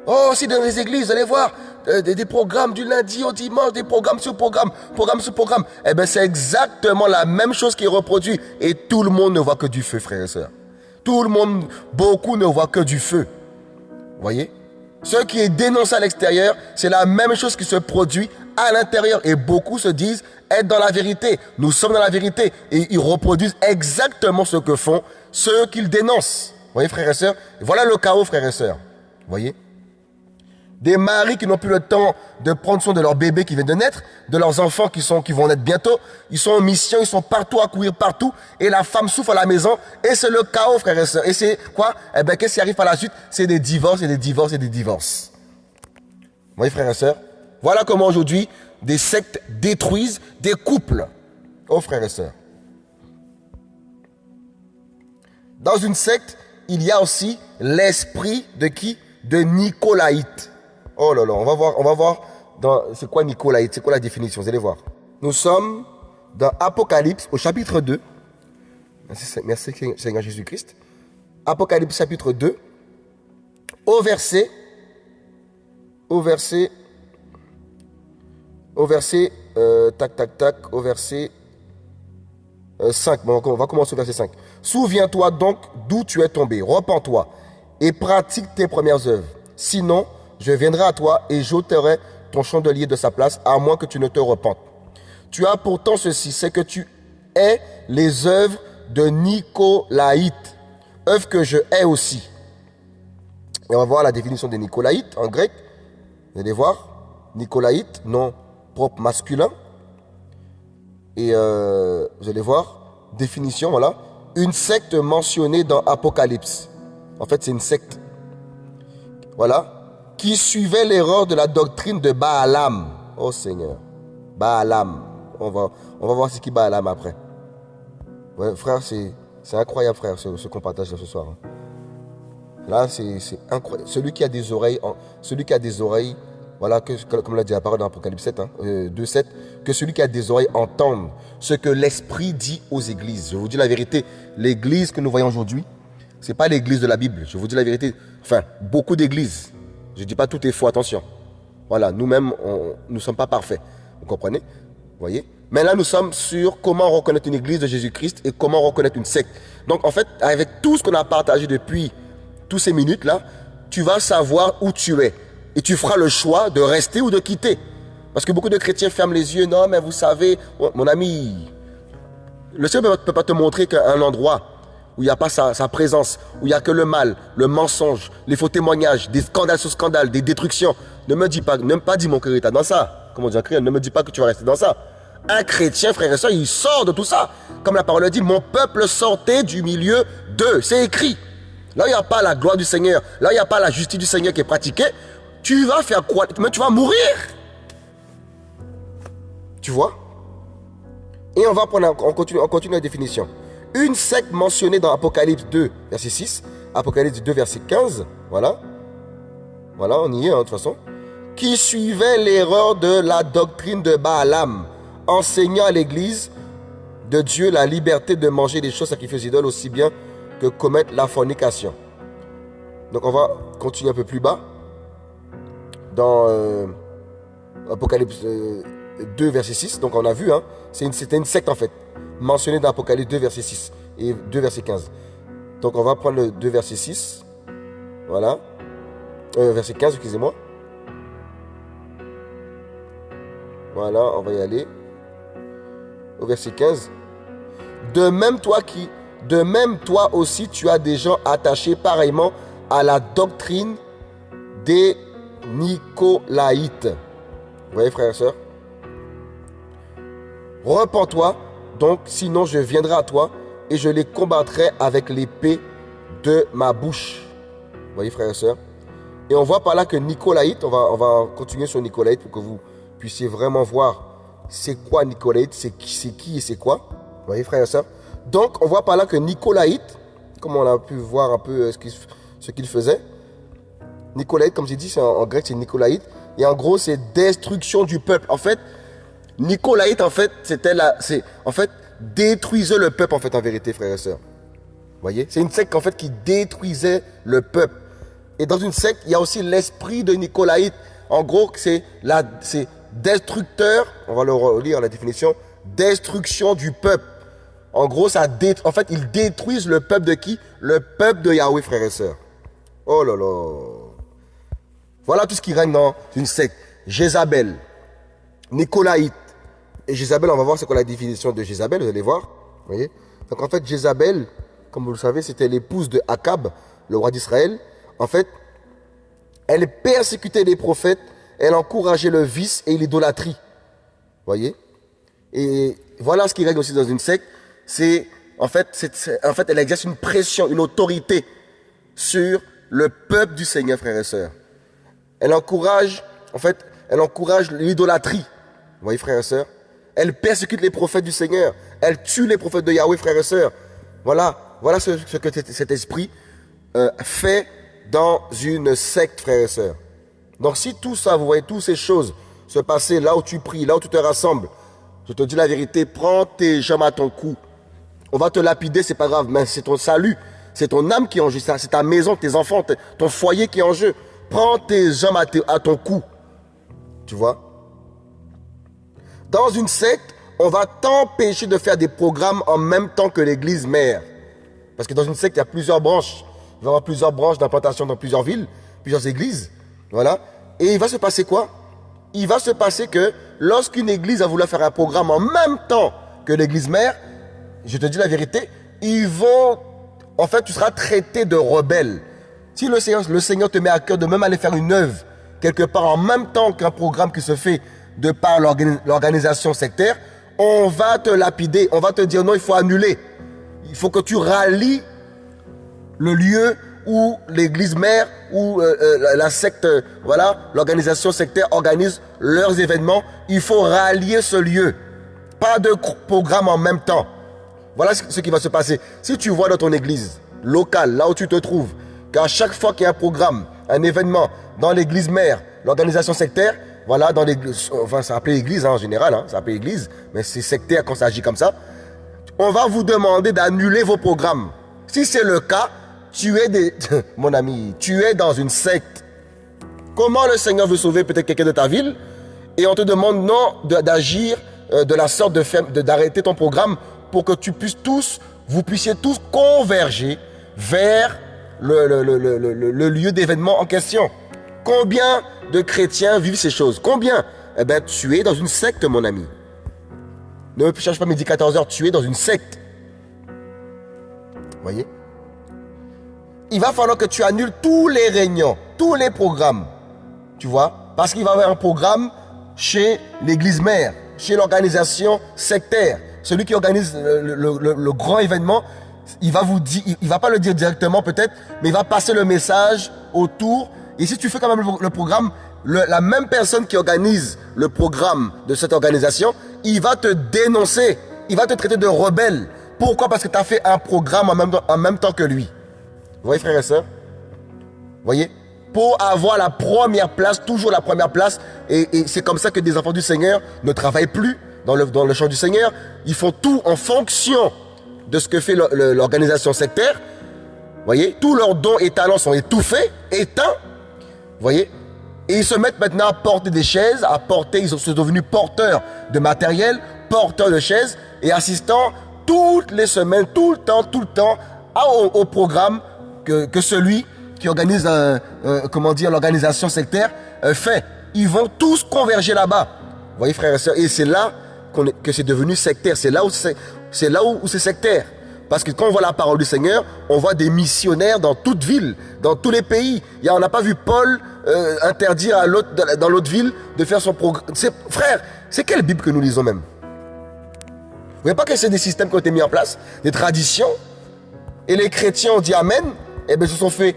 Oh, si dans les églises, allez voir, des programmes du lundi au dimanche, des programmes sur programme. Eh bien, c'est exactement la même chose qui est reproduite. Et tout le monde ne voit que du feu, frères et sœurs. Tout le monde, beaucoup ne voient que du feu. Vous voyez? Ce qui est dénoncé à l'extérieur, c'est la même chose qui se produit à l'intérieur. Et beaucoup se disent être dans la vérité. Nous sommes dans la vérité. Et ils reproduisent exactement ce que font ceux qu'ils dénoncent. Vous voyez, frères et sœurs? Voilà le chaos, frères et sœurs. Vous voyez? Des maris qui n'ont plus le temps de prendre soin de leurs bébés qui viennent de naître, de leurs enfants qui vont naître bientôt. Ils sont en mission, ils sont partout à courir partout. Et la femme souffre à la maison. Et c'est le chaos, frères et sœurs. Et c'est quoi? Eh bien, qu'est-ce qui arrive par la suite? C'est des divorces et des divorces et des divorces. Vous voyez, frères et sœurs? Voilà comment aujourd'hui, des sectes détruisent des couples. Oh, frères et sœurs. Dans une secte, il y a aussi l'esprit de qui? De Nicolaïte. Oh là là, on va voir c'est quoi Nicolaïte, c'est quoi la définition, vous allez voir. Nous sommes dans Apocalypse au chapitre 2. Merci Seigneur Jésus-Christ. Apocalypse chapitre 2, au verset 5. Bon, on va commencer au verset 5. Souviens-toi donc d'où tu es tombé, repens-toi et pratique tes premières œuvres. Sinon, je viendrai à toi et j'ôterai ton chandelier de sa place, à moins que tu ne te repentes. Tu as pourtant ceci, c'est que tu hais les œuvres de Nicolaïte, œuvres que je hais aussi. Et on va voir la définition de Nicolaïte en grec. Vous allez voir, Nicolaïte, nom propre masculin. Et vous allez voir, définition, voilà. Une secte mentionnée dans Apocalypse. En fait, c'est une secte. Voilà. Qui suivait l'erreur de la doctrine de Balaam. Oh Seigneur. Balaam. On va voir c'est qui Balaam après. Ouais, frère, c'est incroyable, frère, ce qu'on partage ce soir. Là, c'est incroyable. Celui qui a des oreilles, voilà, comme l'a dit la parole dans Apocalypse 7, 2:7, que celui qui a des oreilles entende ce que l'Esprit dit aux églises. Je vous dis la vérité, l'église que nous voyons aujourd'hui, ce n'est pas l'église de la Bible. Je vous dis la vérité. Enfin, beaucoup d'églises. Je ne dis pas tout est faux, attention. Voilà, nous-mêmes, nous ne sommes pas parfaits. Vous comprenez? Vous voyez? Mais là, nous sommes sur comment reconnaître une église de Jésus-Christ et comment reconnaître une secte. Donc, en fait, avec tout ce qu'on a partagé depuis toutes ces minutes-là, tu vas savoir où tu es. Et tu feras le choix de rester ou de quitter. Parce que beaucoup de chrétiens ferment les yeux. Non, mais vous savez, mon ami, le Seigneur ne peut pas te montrer qu'un endroit où il n'y a pas sa présence, où il n'y a que le mal, le mensonge, les faux témoignages, des scandales sur scandales, des destructions. Ne me dis pas, mon cœur est dans ça. Comment dire, ne me dis pas que tu vas rester dans ça. Un chrétien, frère et soeur, il sort de tout ça. Comme la parole dit, mon peuple sortait du milieu d'eux. C'est écrit. Là où il n'y a pas la gloire du Seigneur, là où il n'y a pas la justice du Seigneur qui est pratiquée, tu vas faire quoi? Mais tu vas mourir. Tu vois? Et on continue la définition. Une secte mentionnée dans Apocalypse 2, verset 6, Apocalypse 2, verset 15, voilà. Voilà, on y est, de toute façon. Qui suivait l'erreur de la doctrine de Balaam, enseignant à l'église de Dieu la liberté de manger des choses sacrifiées aux idoles aussi bien que commettre la fornication. Donc on va continuer un peu plus bas. Dans Apocalypse 2, verset 6. Donc on a vu, hein, c'était une secte en fait. Mentionnée dans Apocalypse 2, verset 6 et 2, verset 15. Donc on va prendre le 2, verset 6. Voilà. Verset 15, excusez-moi. Voilà, on va y aller. Au verset 15. De même toi aussi, tu as des gens attachés pareillement à la doctrine des Nicolaïtes. Vous voyez, frères et sœurs? Repens-toi, donc, sinon je viendrai à toi et je les combattrai avec l'épée de ma bouche. Vous voyez, frères et sœurs? Et on voit par là que Nicolaïte, on va continuer sur Nicolaïte pour que vous puissiez vraiment voir c'est quoi Nicolaïte, c'est qui et c'est quoi. Vous voyez, frères et sœurs? Donc, on voit par là que Nicolaïte, comme on a pu voir un peu ce qu'il faisait, Nicolaïte, comme j'ai dit, en grec, c'est Nicolaïte. Et en gros, c'est destruction du peuple. En fait, Nicolaïte, en fait, détruisait le peuple, en fait, en vérité, frères et sœurs. Vous voyez? C'est une secte, en fait, qui détruisait le peuple. Et dans une secte, il y a aussi l'esprit de Nicolaïte. En gros, c'est destructeur, on va le relire la définition, destruction du peuple. En gros, en fait, ils détruisent le peuple de qui? Le peuple de Yahweh, frères et sœurs. Oh là là. Voilà tout ce qui règne dans une secte. Jézabel, Nicolaïte. Et Jézabel, on va voir c'est quoi la définition de Jézabel, vous allez voir. Vous voyez? Donc en fait, Jézabel, comme vous le savez, c'était l'épouse de Akab, le roi d'Israël. En fait, elle persécutait les prophètes, elle encourageait le vice et l'idolâtrie. Vous voyez? Et voilà ce qui règne aussi dans une secte. En fait, elle exerce une pression, une autorité sur le peuple du Seigneur, frères et sœurs. Elle encourage l'idolâtrie. Vous voyez, frères et sœurs? Elle persécute les prophètes du Seigneur. Elle tue les prophètes de Yahweh, frères et sœurs. Voilà ce que cet esprit fait dans une secte, frères et sœurs. Donc si tout ça, vous voyez, toutes ces choses se passer là où tu pries, là où tu te rassembles, je te dis la vérité, prends tes jambes à ton cou. On va te lapider, c'est pas grave, mais c'est ton salut, c'est ton âme qui est en jeu, c'est ta maison, tes enfants, ton foyer qui est en jeu. Prends tes jambes à ton cou. Tu vois? Dans une secte, on va t'empêcher de faire des programmes en même temps que l'église mère. Parce que dans une secte, il y a plusieurs branches. Il va y avoir plusieurs branches d'implantation dans plusieurs villes, plusieurs églises. Voilà. Et il va se passer quoi? Il va se passer que lorsqu'une église a voulu faire un programme en même temps que l'église mère, je te dis la vérité, en fait, tu seras traité de rebelle. Si le Seigneur te met à cœur de même aller faire une œuvre quelque part en même temps qu'un programme qui se fait de par l'organisation sectaire, on va te lapider, on va te dire non, il faut annuler. Il faut que tu rallies le lieu où l'église mère, où la secte, voilà, l'organisation sectaire organise leurs événements. Il faut rallier ce lieu. Pas de programme en même temps. Voilà ce qui va se passer. Si tu vois dans ton église locale, là où tu te trouves, qu'à chaque fois qu'il y a un programme, un événement dans l'église mère, l'organisation sectaire, voilà, dans l'église, enfin, ça s'appelle église en général, ça s'appelle église, mais c'est sectaire quand ça agit comme ça. On va vous demander d'annuler vos programmes. Si c'est le cas, mon ami, tu es dans une secte. Comment le Seigneur veut sauver peut-être quelqu'un de ta ville et on te demande non d'agir de la sorte d'arrêter ton programme pour que vous puissiez tous converger vers le lieu d'événement en question. Combien de chrétiens vivent ces choses? Combien? Eh bien, tu es dans une secte, mon ami. Ne cherche pas midi 14h, tu es dans une secte. Voyez? Il va falloir que tu annules tous les réunions, tous les programmes. Tu vois? Parce qu'il va y avoir un programme chez l'église mère, chez l'organisation sectaire. Celui qui organise le grand événement, il va vous dire, il va pas le dire directement peut-être, mais il va passer le message autour. Et si tu fais quand même le programme, la même personne qui organise le programme de cette organisation, il va te dénoncer, il va te traiter de rebelle. Pourquoi? Parce que tu as fait un programme en même temps que lui. Vous voyez, frères et sœurs? Vous voyez? Pour avoir la première place, toujours la première place. Et c'est comme ça que des enfants du Seigneur ne travaillent plus dans le champ du Seigneur. Ils font tout en fonction de ce que fait l'organisation sectaire. Vous voyez? Tous leurs dons et talents sont étouffés, éteints. Vous voyez? Et ils se mettent maintenant à porter des chaises, ils sont devenus porteurs de matériel, porteurs de chaises et assistant toutes les semaines, tout le temps, au programme que celui qui organise l'organisation sectaire fait. Ils vont tous converger là-bas. Vous voyez, frères et sœurs, et c'est là que c'est devenu sectaire. C'est là où c'est sectaire. Parce que quand on voit la parole du Seigneur, on voit des missionnaires dans toute ville, dans tous les pays. On n'a pas vu Paul interdire dans l'autre ville de faire son programme. Frère, c'est quelle Bible que nous lisons même? Vous voyez pas que c'est des systèmes qui ont été mis en place, des traditions, et les chrétiens ont dit Amen, et bien ils se sont fait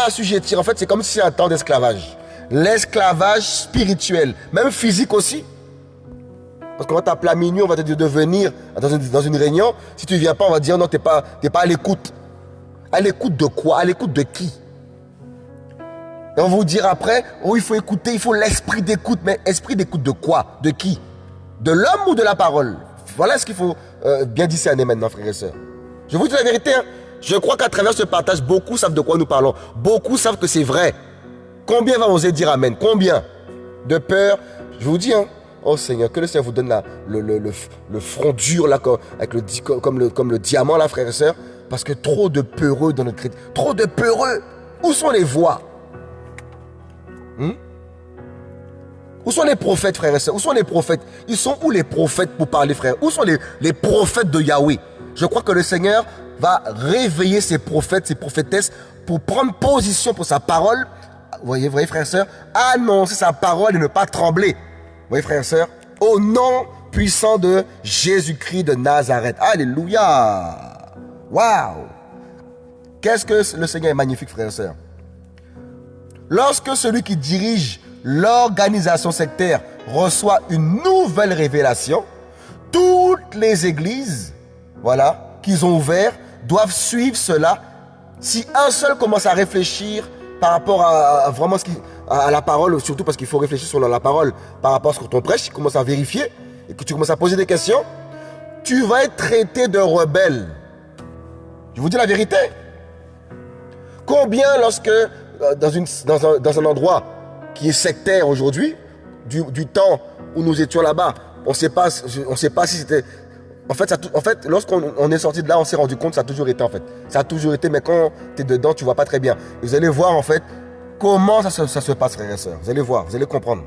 assujettir. En fait, c'est comme si c'est un temps d'esclavage. L'esclavage spirituel, même physique aussi. Parce qu'on va t'appeler à minuit, on va te dire de venir dans une réunion. Si tu ne viens pas, on va te dire non, tu n'es pas à l'écoute. À l'écoute de quoi? À l'écoute de qui? Et on va vous dire après, oh, il faut écouter, il faut l'esprit d'écoute. Mais esprit d'écoute de quoi? De qui? De l'homme ou de la parole? Voilà ce qu'il faut bien discerner maintenant, frères et sœurs. Je vous dis la vérité, hein. Je crois qu'à travers ce partage, beaucoup savent de quoi nous parlons. Beaucoup savent que c'est vrai. Combien va oser dire Amen? Combien? De peur. Je vous dis, hein. Oh Seigneur, que le Seigneur vous donne le front dur, là, comme le diamant, là, frères et sœurs. Parce que trop de peureux dans notre chrétien. Trop de peureux. Où sont les voix? Où sont les prophètes, frères et sœurs? Où sont les prophètes? Ils sont où les prophètes pour parler, frères? Où sont les prophètes de Yahweh? Je crois que le Seigneur va réveiller ses prophètes, ses prophétesses pour prendre position pour sa parole. Vous voyez, frères et sœurs, annoncer sa parole et ne pas trembler. Vous voyez, frères et sœurs, au nom puissant de Jésus-Christ de Nazareth. Alléluia. Waouh. Qu'est-ce que le Seigneur est magnifique, frères et sœurs. Lorsque celui qui dirige l'organisation sectaire reçoit une nouvelle révélation, toutes les églises, voilà, qu'ils ont ouvertes, doivent suivre cela. Si un seul commence à réfléchir par rapport à vraiment à la parole, surtout parce qu'il faut réfléchir sur la parole par rapport à ce que ton prêche, tu commences à vérifier et que tu commences à poser des questions, tu vas être traité de rebelle. Je vous dis la vérité. Combien lorsque dans un endroit qui est sectaire aujourd'hui, du temps où nous étions là-bas, on ne sait pas si c'était... En fait, lorsqu'on est sorti de là, on s'est rendu compte que ça a toujours été, en fait. Ça a toujours été, mais quand tu es dedans, tu ne vois pas très bien. Et vous allez voir, en fait, comment ça se passe, frères et sœurs. Vous allez voir, vous allez comprendre.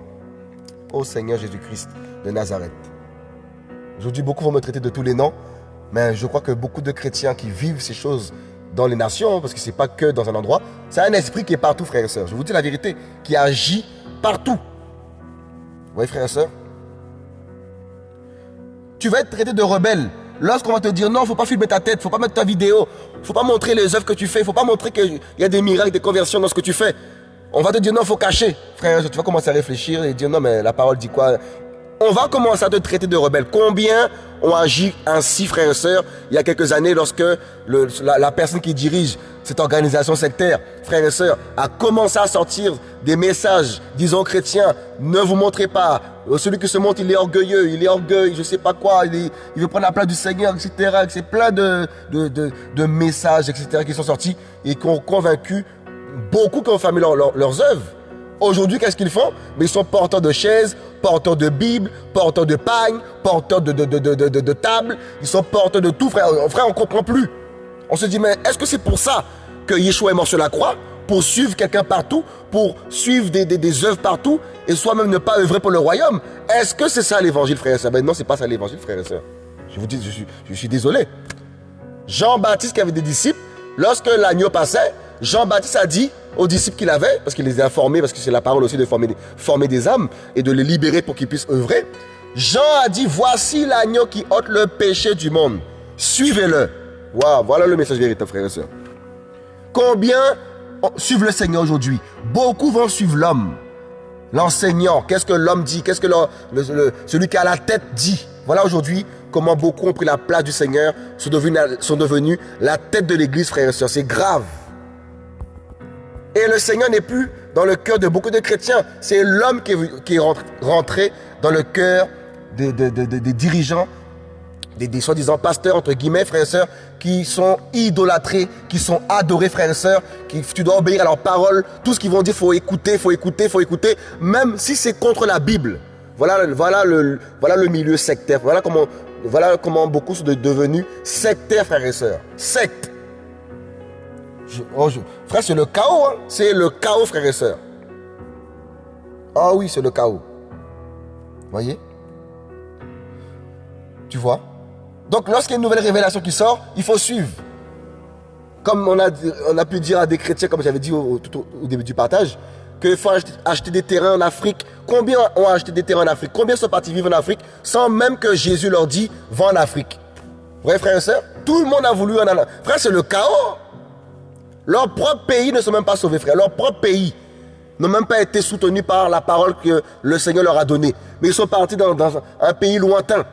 Ô Seigneur Jésus-Christ de Nazareth. Aujourd'hui, beaucoup vont me traiter de tous les noms, mais je crois que beaucoup de chrétiens qui vivent ces choses dans les nations, parce que ce n'est pas que dans un endroit, c'est un esprit qui est partout, frères et sœurs. Je vous dis la vérité, qui agit partout. Vous voyez, frères et sœurs? Tu vas être traité de rebelle. Lorsqu'on va te dire non, il ne faut pas filmer ta tête, il ne faut pas mettre ta vidéo, il ne faut pas montrer les œuvres que tu fais, il ne faut pas montrer qu'il y a des miracles, des conversions dans ce que tu fais. On va te dire non, il faut cacher. Frère, tu vas commencer à réfléchir et dire non, mais la parole dit quoi? On va commencer à te traiter de rebelle. Combien ont agi ainsi, frères et sœurs, il y a quelques années, lorsque la personne qui dirige cette organisation sectaire, frères et sœurs, a commencé à sortir des messages, disons chrétiens, ne vous montrez pas. Celui qui se montre, il est orgueilleux, je ne sais pas quoi, il veut prendre la place du Seigneur, etc. C'est plein de messages, etc. qui sont sortis et qui ont convaincu beaucoup qui ont fermé leurs œuvres. Aujourd'hui, qu'est-ce qu'ils font? Mais ils sont porteurs de chaises, porteurs de Bibles, porteurs de pagnes, porteurs de tables. Ils sont porteurs de tout, frère. Frère, on ne comprend plus. On se dit, mais est-ce que c'est pour ça que Yeshua est mort sur la croix? Pour suivre quelqu'un partout, pour suivre des œuvres partout, et soi-même ne pas œuvrer pour le royaume? Est-ce que c'est ça l'évangile, frère et sœur? Ben non, c'est pas ça l'évangile, frère et sœur. Je vous dis, je suis désolé. Jean-Baptiste qui avait des disciples, lorsque l'agneau passait, Jean-Baptiste a dit aux disciples qu'il avait, parce qu'il les a informés, parce que c'est la parole aussi de former des âmes et de les libérer pour qu'ils puissent œuvrer. Jean a dit, voici l'agneau qui ôte le péché du monde. Suivez-le. Wow, voilà le message véritable, frères et sœurs. Combien suivent le Seigneur aujourd'hui? Beaucoup vont suivre l'homme. L'enseignant, qu'est-ce que l'homme dit? Qu'est-ce que celui qui a la tête dit? Voilà aujourd'hui comment beaucoup ont pris la place du Seigneur, sont devenus la tête de l'église, frères et sœurs. C'est grave. Et le Seigneur n'est plus dans le cœur de beaucoup de chrétiens. C'est l'homme qui est rentré dans le cœur des dirigeants, des soi-disant pasteurs, entre guillemets, frères et sœurs, qui sont idolâtrés, qui sont adorés, frères et sœurs, tu dois obéir à leurs paroles. Tout ce qu'ils vont dire, il faut écouter, même si c'est contre la Bible. Voilà le milieu sectaire. Voilà comment beaucoup sont devenus sectaires, frères et sœurs. Secte. Frère, c'est le chaos, hein? C'est le chaos, frères et sœurs. Ah oui, c'est le chaos. Voyez? Tu vois? Donc, lorsqu'il y a une nouvelle révélation qui sort, il faut suivre. Comme on a pu dire à des chrétiens, comme j'avais dit au début du partage, qu'il faut acheter des terrains en Afrique. Combien ont acheté des terrains en Afrique? Combien sont partis vivre en Afrique sans même que Jésus leur dit, va en Afrique? Vrai, frères et sœurs? Tout le monde a voulu en aller. Frère, c'est le chaos. Leur propre pays ne sont même pas sauvés, frère. Leur propre pays n'ont même pas été soutenus par la parole que le Seigneur leur a donnée. Mais ils sont partis dans un pays lointain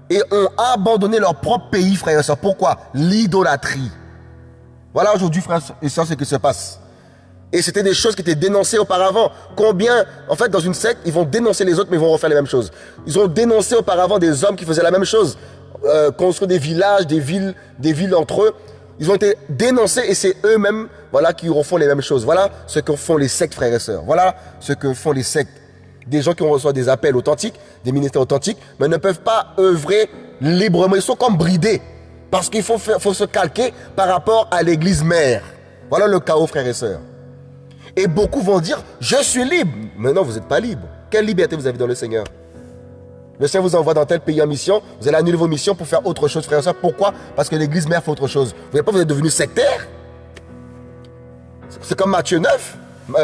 et ont abandonné leur propre pays, frère et sœurs. Pourquoi? L'idolâtrie. Voilà aujourd'hui, frère et sœurs, ce qui se passe. Et c'était des choses qui étaient dénoncées auparavant. Combien, en fait, dans une secte, ils vont dénoncer les autres, mais ils vont refaire les mêmes choses. Ils ont dénoncé auparavant des hommes qui faisaient la même chose. Construire des villages, des villes entre eux. Ils ont été dénoncés et c'est eux-mêmes, voilà, qui refont les mêmes choses. Voilà ce que font les sectes, frères et sœurs. Voilà ce que font les sectes. Des gens qui reçoivent des appels authentiques, des ministères authentiques, mais ne peuvent pas œuvrer librement. Ils sont comme bridés. Parce qu'il faut se calquer par rapport à l'église mère. Voilà le chaos, frères et sœurs. Et beaucoup vont dire, je suis libre. Mais non, vous n'êtes pas libre. Quelle liberté vous avez dans le Seigneur? Le Seigneur vous envoie dans tel pays en mission, vous allez annuler vos missions pour faire autre chose, frère et soeur. Pourquoi? Parce que l'église mère fait autre chose. Vous voyez pas, vous êtes devenu sectaire? C'est comme Matthieu 9,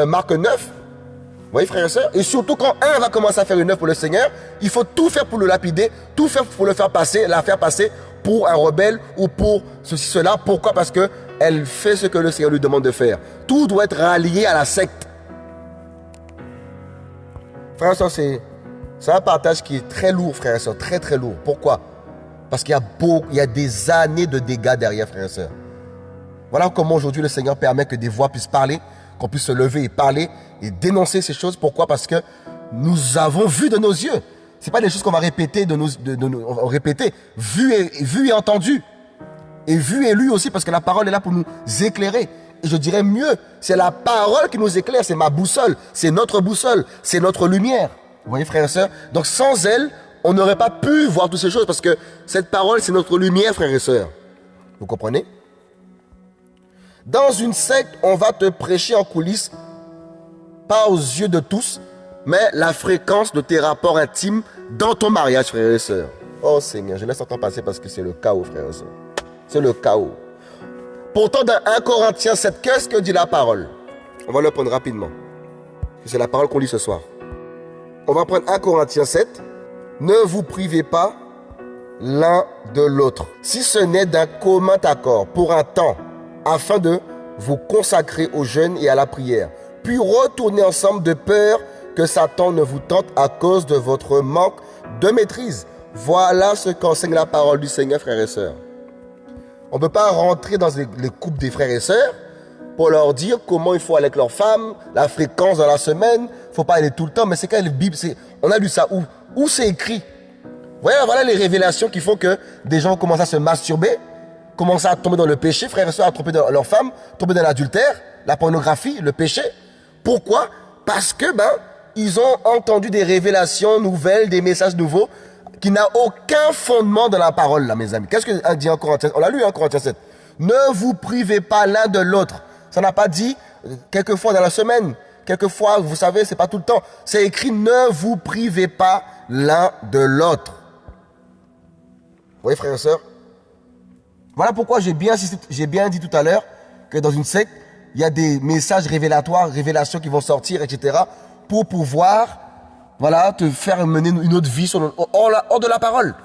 Marc 9. Vous voyez, frère et soeur? Et surtout quand un va commencer à faire une œuvre pour le Seigneur, il faut tout faire pour le lapider, tout faire pour le faire passer, la faire passer pour un rebelle ou pour ceci, cela. Pourquoi? Parce que elle fait ce que le Seigneur lui demande de faire. Tout doit être rallié à la secte. Frère et soeur, c'est un partage qui est très lourd, frère et sœur, très très lourd. Pourquoi? Parce qu'il y a des années de dégâts derrière, frère et sœur. Voilà comment aujourd'hui le Seigneur permet que des voix puissent parler, qu'on puisse se lever et parler et dénoncer ces choses. Pourquoi? Parce que nous avons vu de nos yeux. Ce n'est pas des choses qu'on va répéter, répéter. Vu et entendu. Et vu et lu aussi, parce que la parole est là pour nous éclairer. Et je dirais mieux, c'est la parole qui nous éclaire, c'est ma boussole, c'est notre lumière. Vous voyez, frères et sœurs? Donc sans elle, on n'aurait pas pu voir toutes ces choses parce que cette parole, c'est notre lumière, frères et sœurs. Vous comprenez? Dans une secte, on va te prêcher en coulisses, pas aux yeux de tous, mais la fréquence de tes rapports intimes dans ton mariage, frères et sœurs. Oh Seigneur, je laisse ton temps passer parce que c'est le chaos, frères et sœurs. C'est le chaos. Pourtant, dans 1 Corinthiens 7, qu'est-ce que dit la parole? On va le prendre rapidement. C'est la parole qu'on lit ce soir. On va prendre 1 Corinthiens 7. Ne vous privez pas l'un de l'autre, si ce n'est d'un commun accord, pour un temps, afin de vous consacrer au jeûne et à la prière, puis retourner ensemble de peur que Satan ne vous tente à cause de votre manque de maîtrise. Voilà ce qu'enseigne la parole du Seigneur, frères et sœurs. On ne peut pas rentrer dans les couples des frères et sœurs pour leur dire comment il faut aller avec leurs femmes, la fréquence dans la semaine. Il ne faut pas aller tout le temps. Mais c'est quand la Bible, on a lu ça où? Où c'est écrit? Voilà les révélations qui font que des gens commencent à se masturber, commencent à tomber dans le péché, frères et sœurs, à tromper leur femme, tomber dans l'adultère, la pornographie, le péché. Pourquoi? Parce que, ils ont entendu des révélations nouvelles, des messages nouveaux, qui n'ont aucun fondement dans la parole, là, mes amis. Qu'est-ce que dit en Corinthiens? On l'a lu en Corinthiens 7. Ne vous privez pas l'un de l'autre. Ça n'a pas dit quelques fois dans la semaine. Quelquefois, vous savez, c'est pas tout le temps. C'est écrit, ne vous privez pas l'un de l'autre. Vous voyez, frères et sœurs? Voilà pourquoi j'ai bien dit tout à l'heure que dans une secte, il y a des messages révélatoires, révélations qui vont sortir, etc. pour pouvoir, voilà, te faire mener une autre vie hors de la parole.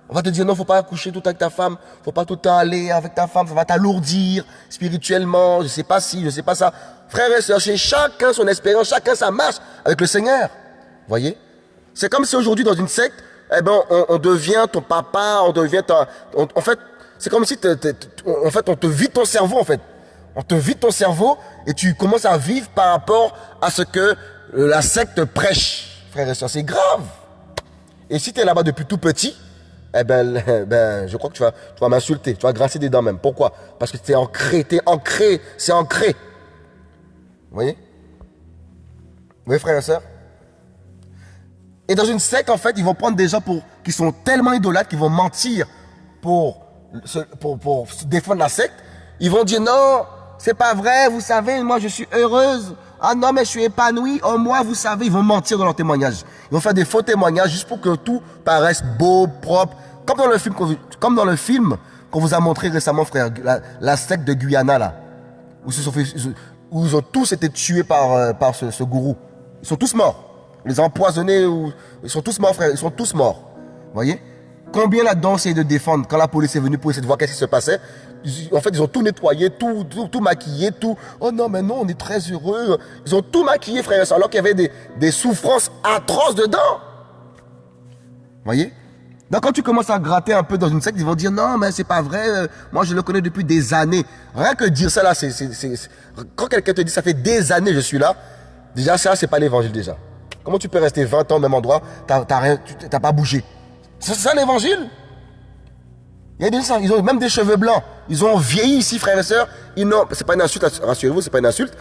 On va te dire, non, faut pas coucher tout le temps avec ta femme, faut pas tout le temps aller avec ta femme, ça va t'alourdir spirituellement, je sais pas si, je sais pas ça. Frères et sœurs, chez chacun son expérience, chacun sa marche avec le Seigneur. Vous voyez? C'est comme si aujourd'hui, dans une secte, on devient ton papa, on devient en fait, c'est comme si, en fait, on te vide ton cerveau, en fait. On te vide ton cerveau et tu commences à vivre par rapport à ce que la secte prêche. Frères et sœurs, c'est grave. Et si tu es là-bas depuis tout petit, je crois que tu vas m'insulter, tu vas grincer des dents même. Pourquoi? Parce que c'est ancré. Vous voyez? Vous voyez, frères et sœurs? Et dans une secte, en fait, ils vont prendre des gens qui sont tellement idolâtres qu'ils vont mentir pour se défendre la secte. Ils vont dire non, c'est pas vrai, vous savez, moi je suis heureuse. Ah non, mais je suis épanouie. Oh, moi, vous savez, ils vont mentir dans leur témoignage. Ils vont faire des faux témoignages juste pour que tout paraisse beau, propre. Comme dans le film qu'on vous a montré récemment, frère, la secte de Guyana, là. Où ils ont tous été tués par ce gourou. Ils sont tous morts. Ils les ont empoisonnés. Ils sont tous morts, frère. Ils sont tous morts. Vous voyez? Combien là-dedans essayé de défendre quand la police est venue pour essayer de voir qu'est-ce qui se passait? En fait, ils ont tout nettoyé, tout maquillé, tout. Oh non, mais non, on est très heureux. Ils ont tout maquillé, frère et soeur, alors qu'il y avait des souffrances atroces dedans. Vous voyez? Donc, quand tu commences à gratter un peu dans une secte, ils vont dire non, mais c'est pas vrai. Moi, je le connais depuis des années. Rien que dire ça là, quand quelqu'un te dit ça fait des années je suis là, déjà, ça, c'est pas l'évangile déjà. Comment tu peux rester 20 ans au même endroit, t'as pas bougé? C'est ça l'évangile? Il y a des gens, ils ont même des cheveux blancs. Ils ont vieilli ici, frères et sœurs. C'est pas une insulte, rassurez-vous, c'est pas une insulte.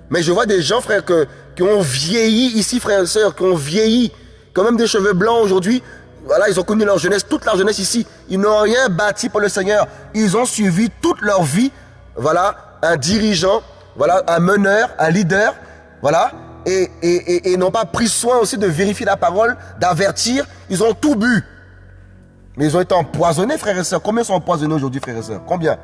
Mais je vois des gens, frères, qui ont vieilli ici, frères et sœurs, qui ont vieilli, qui ont même des cheveux blancs aujourd'hui. Voilà, ils ont connu leur jeunesse, toute leur jeunesse ici. Ils n'ont rien bâti pour le Seigneur. Ils ont suivi toute leur vie, voilà, un dirigeant, voilà, un meneur, un leader, voilà, et n'ont pas pris soin aussi de vérifier la parole, d'avertir. Ils ont tout bu. Mais ils ont été empoisonnés, frères et sœurs. Combien sont empoisonnés aujourd'hui, frères et sœurs? Combien?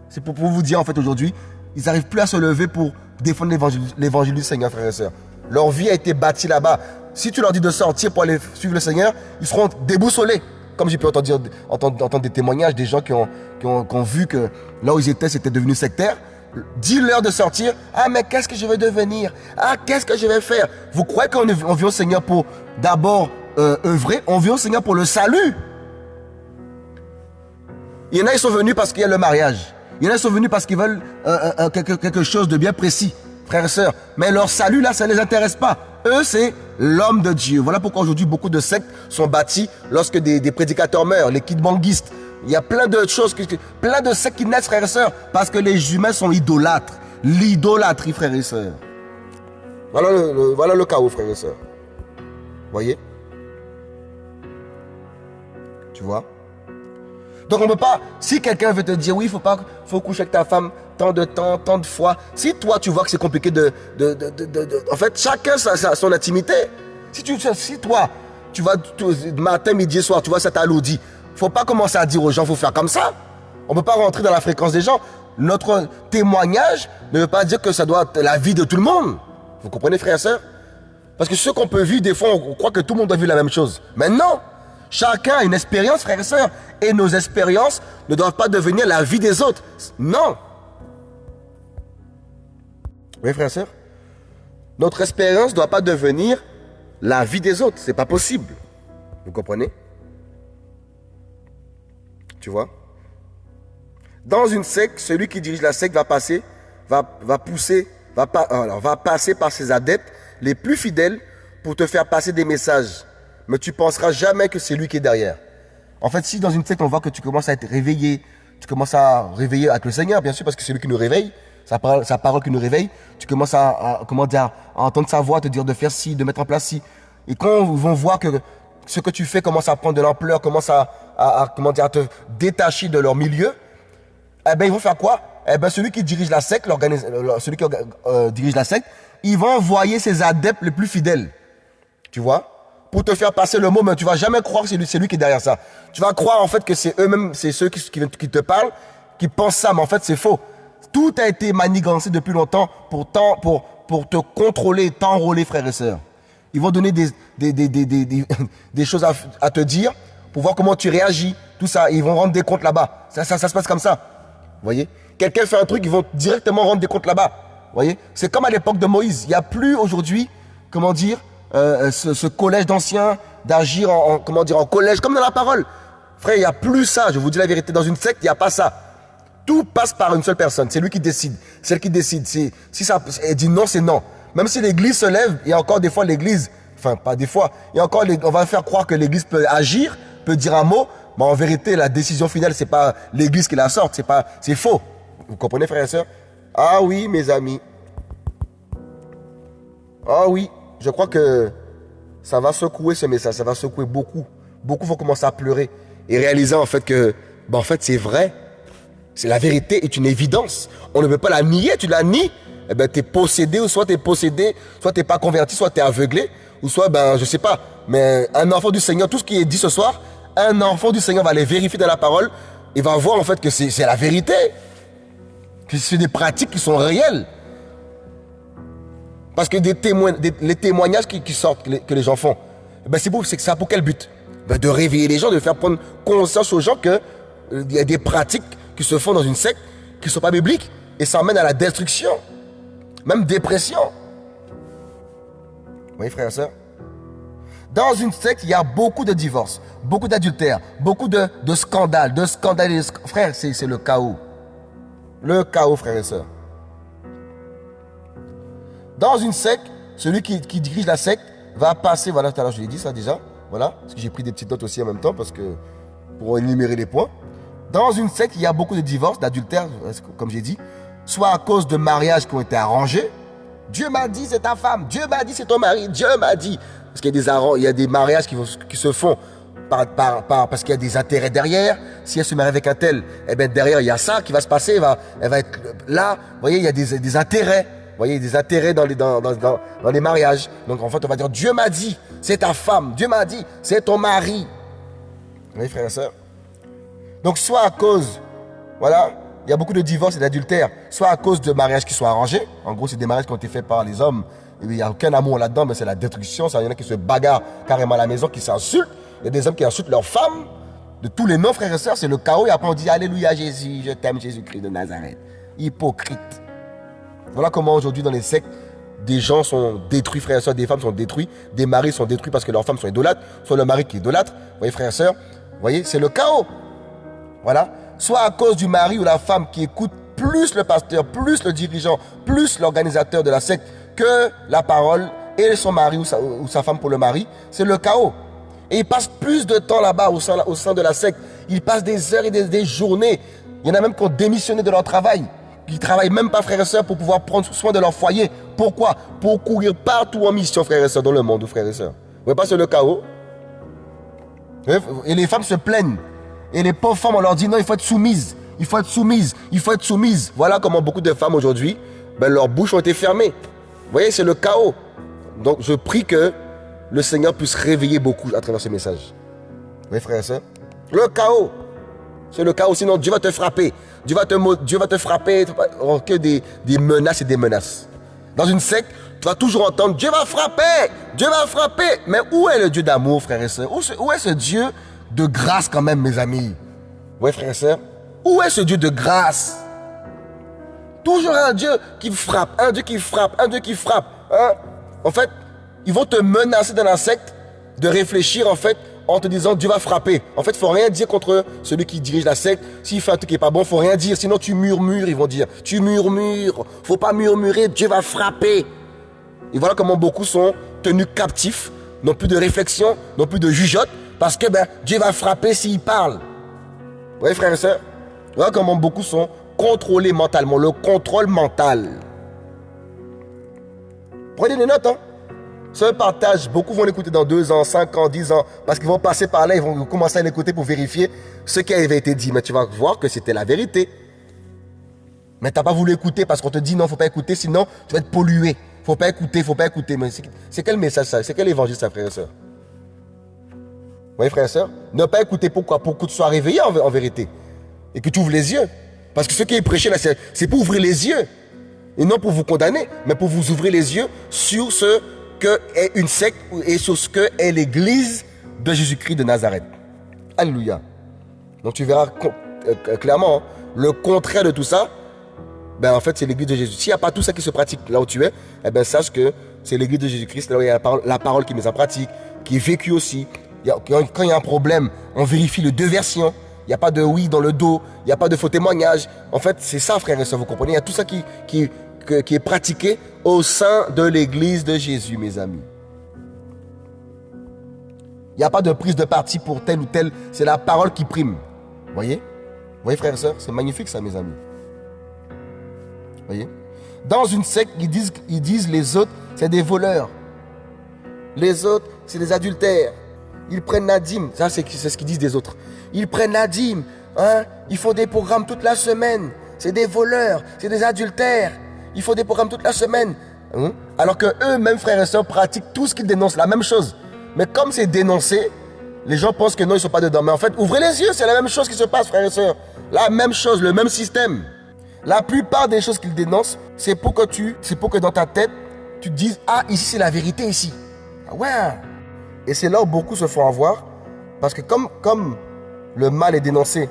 C'est pour vous dire, en fait, aujourd'hui, ils n'arrivent plus à se lever pour défendre l'évangile du Seigneur, frères et sœurs. Leur vie a été bâtie là-bas. Si tu leur dis de sortir pour aller suivre le Seigneur, ils seront déboussolés. Comme j'ai pu entendre des témoignages des gens qui ont vu que là où ils étaient, c'était devenu sectaire. Dis-leur de sortir. Ah, mais qu'est-ce que je vais devenir? Ah, qu'est-ce que je vais faire? Vous croyez qu'on vient au Seigneur pour d'abord œuvrer? On vient au Seigneur pour le salut. Il y en a, ils sont venus parce qu'il y a le mariage. Il y en a, ils sont venus parce qu'ils veulent quelque chose de bien précis, frères et sœurs. Mais leur salut, là, ça ne les intéresse pas. Eux, c'est l'homme de Dieu. Voilà pourquoi aujourd'hui, beaucoup de sectes sont bâtis lorsque des prédicateurs meurent, les kidbanguistes. Il y a plein de choses, plein de sectes qui naissent, frères et sœurs, parce que les humains sont idolâtres. L'idolâtrie, frères et sœurs. Voilà le chaos, frères et sœurs. Vous voyez? Tu vois? Donc on ne peut pas, si quelqu'un veut te dire oui, faut coucher avec ta femme tant de temps, tant de fois. Si toi tu vois que c'est compliqué en fait, chacun a son intimité. Si toi, tu vas matin, midi et soir, tu vois ça t'alourdit. Faut pas commencer à dire aux gens, faut faire comme ça. On ne peut pas rentrer dans la fréquence des gens. Notre témoignage ne veut pas dire que ça doit être la vie de tout le monde. Vous comprenez, frères et sœurs? Parce que ce qu'on peut vivre, des fois, on croit que tout le monde doit vivre la même chose. Mais non! Chacun a une expérience, frères et sœurs. Et nos expériences ne doivent pas devenir la vie des autres. Non. Oui, frères et sœurs. Notre expérience ne doit pas devenir la vie des autres. C'est pas possible. Vous comprenez? Tu vois? Dans une secte, celui qui dirige la secte va passer par ses adeptes les plus fidèles pour te faire passer des messages. Mais tu ne penseras jamais que c'est lui qui est derrière. En fait, si dans une secte, on voit que tu commences à être réveillé, tu commences à réveiller avec le Seigneur, bien sûr, parce que c'est lui qui nous réveille. sa parole qui nous réveille. Tu commences comment dire, à entendre sa voix, te dire de faire ci, de mettre en place ci. Et quand ils vont voir que ce que tu fais commence à prendre de l'ampleur, commence comment dire, à te détacher de leur milieu, eh ben, ils vont faire quoi? Eh ben, celui qui dirige la secte, celui qui dirige la secte, il va envoyer ses adeptes les plus fidèles. Tu vois? Pour te faire passer le mot, mais tu vas jamais croire que c'est lui qui est derrière ça. Tu vas croire en fait que c'est eux-mêmes, c'est ceux qui te parlent, qui pensent ça, mais en fait c'est faux. Tout a été manigancé depuis longtemps pour te contrôler, t'enrôler, frères et sœurs. Ils vont donner des choses à te dire pour voir comment tu réagis, tout ça. Ils vont rendre des comptes là-bas. Ça se passe comme ça. Vous voyez? Quelqu'un fait un truc, ils vont directement rendre des comptes là-bas. Vous voyez? C'est comme à l'époque de Moïse. Il n'y a plus aujourd'hui, comment dire, ce collège d'anciens, d'agir en collège, comme dans la parole. Frère, il n'y a plus ça, je vous dis la vérité. Dans une secte, il n'y a pas ça. Tout passe par une seule personne. C'est lui qui décide. C'est elle qui décide. Si ça, elle dit non, c'est non. Même si l'église se lève, il y a encore des fois l'église, enfin pas des fois, il y a encore, on va faire croire que l'église peut agir, peut dire un mot, mais en vérité, la décision finale, c'est pas l'église qui la sort, c'est faux. Vous comprenez, frères et sœurs? Ah oui, mes amis. Ah oui. Je crois que ça va secouer ce message, ça va secouer beaucoup. Beaucoup vont commencer à pleurer et réaliser en fait que, en fait, c'est vrai. C'est la vérité est une évidence. On ne peut pas la nier, tu la nies, eh ben, tu es possédé, ou soit tu es possédé, soit tu n'es pas converti, soit tu es aveuglé, ou soit, je sais pas. Mais un enfant du Seigneur, tout ce qui est dit ce soir, un enfant du Seigneur va aller vérifier dans la parole, il va voir en fait que c'est la vérité, que c'est des pratiques qui sont réelles. Parce que les témoignages qui sortent, que les gens font, c'est ça pour quel but? De réveiller les gens, de faire prendre conscience aux gens qu'il y a des pratiques qui se font dans une secte qui ne sont pas bibliques et ça mène à la destruction, même dépression. Vous voyez, frères et sœurs? Dans une secte, il y a beaucoup de divorces, beaucoup d'adultères, beaucoup de scandales, Frère, c'est le chaos. Le chaos, frères et sœurs. Dans une secte, celui qui dirige la secte va passer, voilà, tout à l'heure je l'ai dit ça déjà, voilà, parce que j'ai pris des petites notes aussi en même temps, pour énumérer les points. Dans une secte, il y a beaucoup de divorces, d'adultères, comme j'ai dit, soit à cause de mariages qui ont été arrangés. Dieu m'a dit c'est ta femme, Dieu m'a dit c'est ton mari, Dieu m'a dit. Parce qu'il y a des mariages qui se font parce qu'il y a des intérêts derrière. Si elle se marie avec un tel, eh bien derrière il y a ça qui va se passer, elle va être là. Vous voyez, il y a des intérêts. Vous voyez, des intérêts dans les mariages. Donc en fait, on va dire, Dieu m'a dit, c'est ta femme. Dieu m'a dit, c'est ton mari. Vous voyez, frères et sœurs? Donc soit à cause, voilà, il y a beaucoup de divorces et d'adultères, soit à cause de mariages qui sont arrangés. En gros, c'est des mariages qui ont été faits par les hommes. Et il n'y a aucun amour là-dedans, mais c'est la destruction. Il y en a qui se bagarrent carrément à la maison, qui s'insultent. Il y a des hommes qui insultent leurs femmes. De tous les noms, frères et sœurs, c'est le chaos. Et après, on dit, Alléluia Jésus, je t'aime Jésus-Christ de Nazareth. Hypocrite. Voilà comment aujourd'hui dans les sectes, des gens sont détruits, frères et sœurs, des femmes sont détruites, des maris sont détruits parce que leurs femmes sont idolâtres, soit le mari qui est idolâtre. Vous voyez, frères et sœurs, vous voyez, c'est le chaos. Voilà. Soit à cause du mari ou la femme qui écoute plus le pasteur, plus le dirigeant, plus l'organisateur de la secte que la parole et son mari ou sa femme pour le mari, c'est le chaos. Et ils passent plus de temps là-bas au sein de la secte. Ils passent des heures et des journées. Il y en a même qui ont démissionné de leur travail. Ils ne travaillent même pas, frères et sœurs, pour pouvoir prendre soin de leur foyer. Pourquoi? Pour courir partout en mission, frères et sœurs, dans le monde, frères et sœurs. Vous voyez pas, c'est le chaos. Et les femmes se plaignent. Et les pauvres femmes, on leur dit non, il faut être soumise. Il faut être soumise. Il faut être soumise. Voilà comment beaucoup de femmes aujourd'hui, leurs bouches ont été fermées. Vous voyez, c'est le chaos. Donc, je prie que le Seigneur puisse réveiller beaucoup à travers ce message. Vous voyez, frères et sœurs? Le chaos. C'est le chaos, sinon Dieu va te frapper. Dieu va te frapper, que des menaces et des menaces. Dans une secte, tu vas toujours entendre Dieu va frapper, Dieu va frapper. Mais où est le Dieu d'amour, frères et sœurs? Où est ce Dieu de grâce quand même, mes amis? Oui, frères et sœurs, où est ce Dieu de grâce? Toujours un Dieu qui frappe, un Dieu qui frappe, un Dieu qui frappe. Hein? En fait, ils vont te menacer dans la secte de réfléchir en fait en te disant Dieu va frapper. En fait, il ne faut rien dire contre celui qui dirige la secte. S'il fait un truc qui n'est pas bon, il ne faut rien dire. Sinon, tu murmures, ils vont dire. Tu murmures. Il ne faut pas murmurer, Dieu va frapper. Et voilà comment beaucoup sont tenus captifs, n'ont plus de réflexion, n'ont plus de jugeote, parce que Dieu va frapper s'il parle. Vous voyez, frères et sœurs? Voilà comment beaucoup sont contrôler mentalement, le contrôle mental. Prenez des notes, hein. Ce partage, beaucoup vont l'écouter dans 2 ans, 5 ans, 10 ans, parce qu'ils vont passer par là, ils vont commencer à l'écouter pour vérifier ce qui avait été dit. Mais tu vas voir que c'était la vérité. Mais tu n'as pas voulu écouter parce qu'on te dit non, il ne faut pas écouter, sinon tu vas être pollué. Il ne faut pas écouter. Mais c'est quel message ça? C'est quel évangile ça, frères et sœurs? Vous voyez, frères et sœurs? Ne pas écouter, pourquoi? Pour que tu sois réveillé en vérité. Et que tu ouvres les yeux. Parce que ce qui est prêché là, c'est pour ouvrir les yeux. Et non pour vous condamner, mais pour vous ouvrir les yeux sur ce que est une secte et sur ce que est l'église de Jésus-Christ de Nazareth. Alléluia. Donc tu verras clairement, hein, le contraire de tout ça, ben en fait c'est l'église de Jésus. S'il n'y a pas tout ça qui se pratique là où tu es, eh ben sache que c'est l'église de Jésus-Christ, là où il y a la parole qui est mise en pratique, qui est vécue aussi. Quand il y a un problème, on vérifie les 2 versions. Il n'y a pas de oui dans le dos, il n'y a pas de faux témoignages. En fait, c'est ça, frères et sœurs, vous comprenez? Il y a tout ça qui est pratiqué au sein de l'église de Jésus, mes amis. Il n'y a pas de prise de parti pour tel ou tel, c'est la parole qui prime. Vous voyez, frères et sœurs, c'est magnifique ça, mes amis. Vous voyez? Dans une secte, ils disent les autres, c'est des voleurs. Les autres, c'est des adultères. Ils prennent la dîme. Ça, c'est ce qu'ils disent des autres. Ils prennent la dîme. Hein? Ils font des programmes toute la semaine. C'est des voleurs, c'est des adultères. Ils font des programmes toute la semaine. Hein? Alors que eux-mêmes, frères et sœurs, pratiquent tout ce qu'ils dénoncent, la même chose. Mais comme c'est dénoncé, les gens pensent que non, ils ne sont pas dedans. Mais en fait, ouvrez les yeux, c'est la même chose qui se passe, frères et sœurs. La même chose, le même système. La plupart des choses qu'ils dénoncent, c'est pour que dans ta tête, tu te dises, ah, ici c'est la vérité, ici. Ah ouais. Et c'est là où beaucoup se font avoir, parce que comme le mal est dénoncé,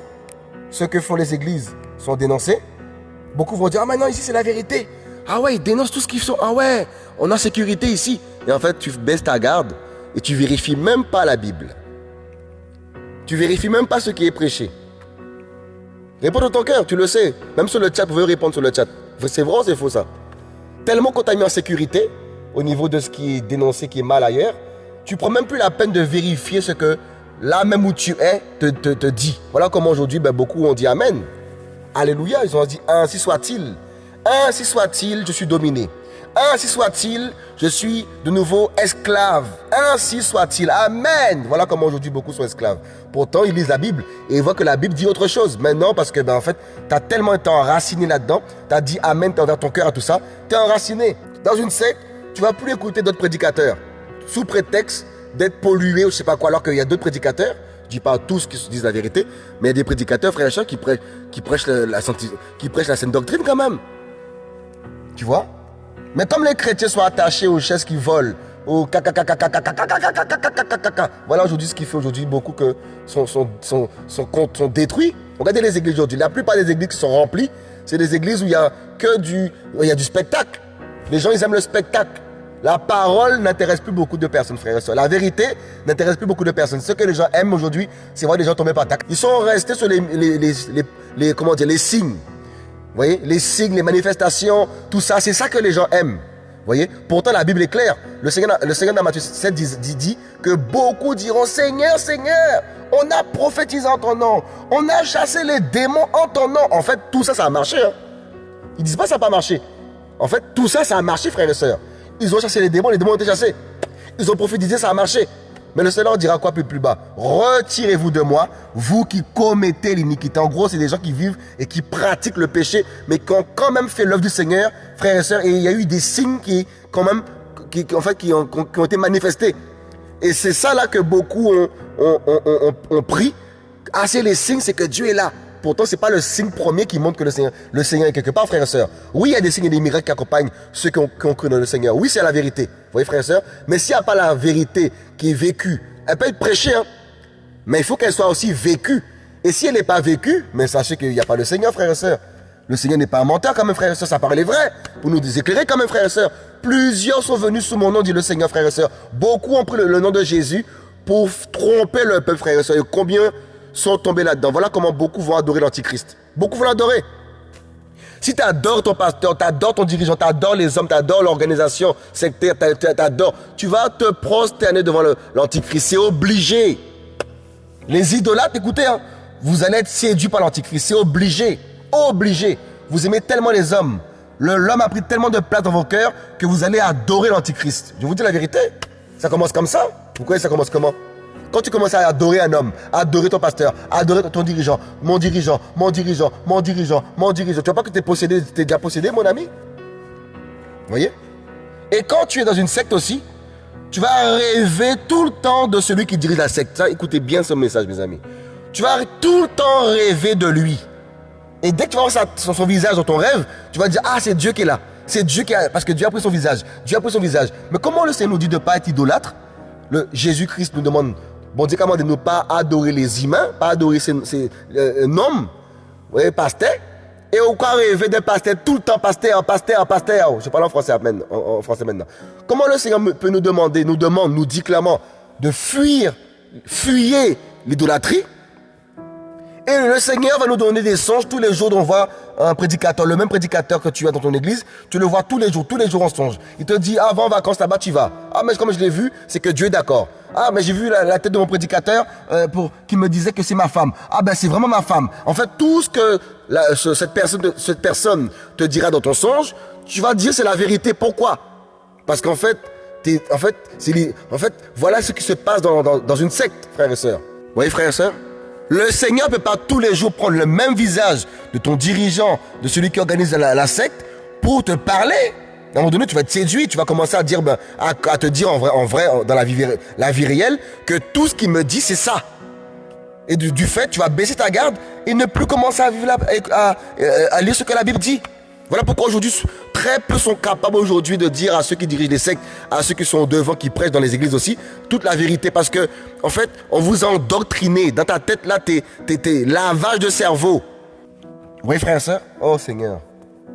ce que font les églises sont dénoncés, beaucoup vont dire, ah maintenant ici c'est la vérité. Ah ouais, ils dénoncent tout ce qu'ils font. Ah ouais, on a sécurité ici. Et en fait, tu baisses ta garde et tu vérifies même pas la Bible. Tu vérifies même pas ce qui est prêché. Réponds de ton cœur, tu le sais. Même sur le chat, vous pouvez répondre sur le chat. C'est vrai ou c'est faux ça? Tellement qu'on t'a mis en sécurité, au niveau de ce qui est dénoncé, qui est mal ailleurs, tu prends même plus la peine de vérifier ce que là même où tu es te dit. Voilà comment aujourd'hui, beaucoup ont dit Amen. Alléluia, ils ont dit ainsi soit-il. Ainsi soit-il, je suis dominé. Ainsi soit-il, je suis de nouveau esclave. Ainsi soit-il. Amen. Voilà comment aujourd'hui beaucoup sont esclaves. Pourtant, ils lisent la Bible et ils voient que la Bible dit autre chose. Maintenant, parce que en fait, tu as tellement été enraciné là-dedans, tu as dit Amen, tu as ouvert ton cœur à tout ça, tu es enraciné. Dans une secte, tu ne vas plus écouter d'autres prédicateurs sous prétexte d'être pollué ou je ne sais pas quoi, alors qu'il y a d'autres prédicateurs. Je ne dis pas tous qui se disent la vérité, mais il y a des prédicateurs, frères et sœurs, qui prêchent la saine doctrine quand même. Tu vois? Mais comme les chrétiens sont attachés aux chaises qui volent, aux voilà aujourd'hui ce qui fait aujourd'hui beaucoup que sont détruits. Regardez les églises aujourd'hui. La plupart des églises qui sont remplies, c'est des églises où il y a du spectacle. Les gens, ils aiment le spectacle. La parole n'intéresse plus beaucoup de personnes, frères et sœurs. La vérité n'intéresse plus beaucoup de personnes. Ce que les gens aiment aujourd'hui, c'est voir des gens tomber par terre. Ils sont restés sur les signes. Vous voyez, les signes, les manifestations, tout ça, c'est ça que les gens aiment. Vous voyez, pourtant la Bible est claire. Le Seigneur dans Matthieu 7 dit que beaucoup diront Seigneur, Seigneur, on a prophétisé en ton nom, on a chassé les démons en ton nom. En fait, tout ça, ça a marché. Hein. Ils disent pas que ça n'a pas marché. En fait, tout ça, ça a marché, frères et sœurs. Ils ont chassé les démons ont été chassés. Ils ont prophétisé, ça a marché. Mais le Seigneur dira quoi plus bas? Retirez-vous de moi, vous qui commettez l'iniquité. En gros, c'est des gens qui vivent et qui pratiquent le péché, mais qui ont quand même fait l'œuvre du Seigneur, frères et sœurs. Et il y a eu des signes qui ont été manifestés. Et c'est ça là que beaucoup ont pris. Ah, c'est les signes, c'est que Dieu est là. Pourtant, ce n'est pas le signe premier qui montre que le Seigneur est quelque part, frères et sœurs. Oui, il y a des signes et des miracles qui accompagnent ceux qui ont cru dans le Seigneur. Oui, c'est la vérité. Vous voyez, frères et sœurs. Mais s'il n'y a pas la vérité qui est vécue, elle peut être prêchée, hein, mais il faut qu'elle soit aussi vécue. Et si elle n'est pas vécue, mais sachez qu'il n'y a pas le Seigneur, frères et sœurs. Le Seigneur n'est pas un menteur quand même, frères et sœurs. Sa parole est vraie. Pour nous éclairer quand même, frères et sœurs. Plusieurs sont venus sous mon nom, dit le Seigneur, frères et sœurs. Beaucoup ont pris le nom de Jésus pour tromper le peuple, frères et sœurs. Et combien sont tombés là-dedans? Voilà comment beaucoup vont adorer l'Antichrist. Beaucoup vont l'adorer. Si tu adores ton pasteur, tu adores ton dirigeant, tu adores les hommes, tu adores l'organisation sectaire, tu adores, tu vas te prosterner devant l'Antichrist. C'est obligé. Les idolâtres, écoutez, hein, vous allez être séduits par l'Antichrist. C'est obligé. obligé. Vous aimez tellement les hommes. L'homme a pris tellement de place dans vos cœurs que vous allez adorer l'antichrist. Je vous dis la vérité. Ça commence comme ça. Vous croyez que ça commence comment? Quand tu commences à adorer un homme, à adorer ton pasteur, à adorer ton dirigeant, mon dirigeant, mon dirigeant, mon dirigeant, mon dirigeant. Tu vois pas que tu es possédé, tu es déjà possédé, mon ami? Vous voyez? Et quand tu es dans une secte aussi, tu vas rêver tout le temps de celui qui dirige la secte. Ça, écoutez bien ce message, mes amis. Tu vas tout le temps rêver de lui. Et dès que tu vas voir son visage dans ton rêve, tu vas dire, ah, c'est Dieu qui est là. C'est Dieu qui est... Parce que Dieu a pris son visage. Dieu a pris son visage. Mais comment le Seigneur nous dit de ne pas être idolâtre? Le Jésus-Christ nous demande, bon Dieu commande de ne pas adorer les humains, pas adorer ces hommes, oui, pasteur. Et au cas rêver d'un pasteur, tout le temps pasteur, pasteur, pasteur. Je parle en français maintenant. Comment le Seigneur peut nous demander, nous dit clairement de fuyez l'idolâtrie? Et le Seigneur va nous donner des songes tous les jours. On voit un prédicateur, le même prédicateur que tu as dans ton église, tu le vois tous les jours en songe. Il te dit, avant vacances là-bas, tu vas. Ah, mais comme je l'ai vu, c'est que Dieu est d'accord. Ah, mais j'ai vu la tête de mon prédicateur qui me disait que c'est ma femme. Ah, ben c'est vraiment ma femme. En fait, tout ce que cette personne te dira dans ton songe, tu vas dire c'est la vérité. Pourquoi? Parce qu'en fait, voilà ce qui se passe dans une secte, frères et sœurs. Vous voyez, frères et sœurs? Le Seigneur ne peut pas tous les jours prendre le même visage de ton dirigeant, de celui qui organise la secte, pour te parler. À un moment donné, tu vas être séduit, tu vas commencer à dire, à te dire en vrai, dans la vie réelle, que tout ce qu'il me dit, c'est ça. Et du fait, tu vas baisser ta garde et ne plus commencer à vivre à lire ce que la Bible dit. Voilà pourquoi aujourd'hui, très peu sont capables aujourd'hui de dire à ceux qui dirigent les sectes, à ceux qui sont devant, qui prêchent dans les églises aussi, toute la vérité. Parce que, en fait, on vous a endoctriné. Dans ta tête, là, t'es lavage de cerveau. Oui, frères et sœurs? Oh, Seigneur.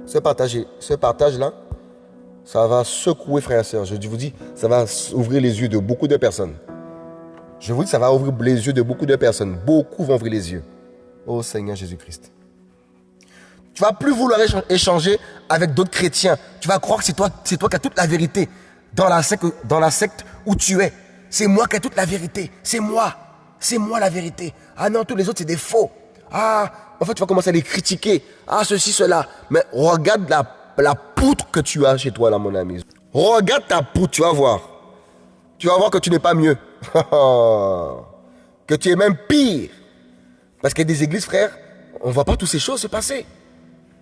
Ce partage-là, ça va secouer, frères et sœurs. Je vous dis, ça va ouvrir les yeux de beaucoup de personnes. Je vous dis, ça va ouvrir les yeux de beaucoup de personnes. Beaucoup vont ouvrir les yeux. Oh, Seigneur Jésus-Christ. Tu vas plus vouloir échanger avec d'autres chrétiens. Tu vas croire que c'est toi qui as toute la vérité dans la secte où tu es. C'est moi qui ai toute la vérité. C'est moi la vérité. Ah non, tous les autres c'est des faux. Ah, en fait tu vas commencer à les critiquer. Ah, ceci, cela. Mais regarde la poutre que tu as chez toi là, mon ami. Regarde ta poutre, tu vas voir. Tu vas voir que tu n'es pas mieux. Que tu es même pire. Parce qu'il y a des églises, frères, on ne voit pas toutes ces choses se passer.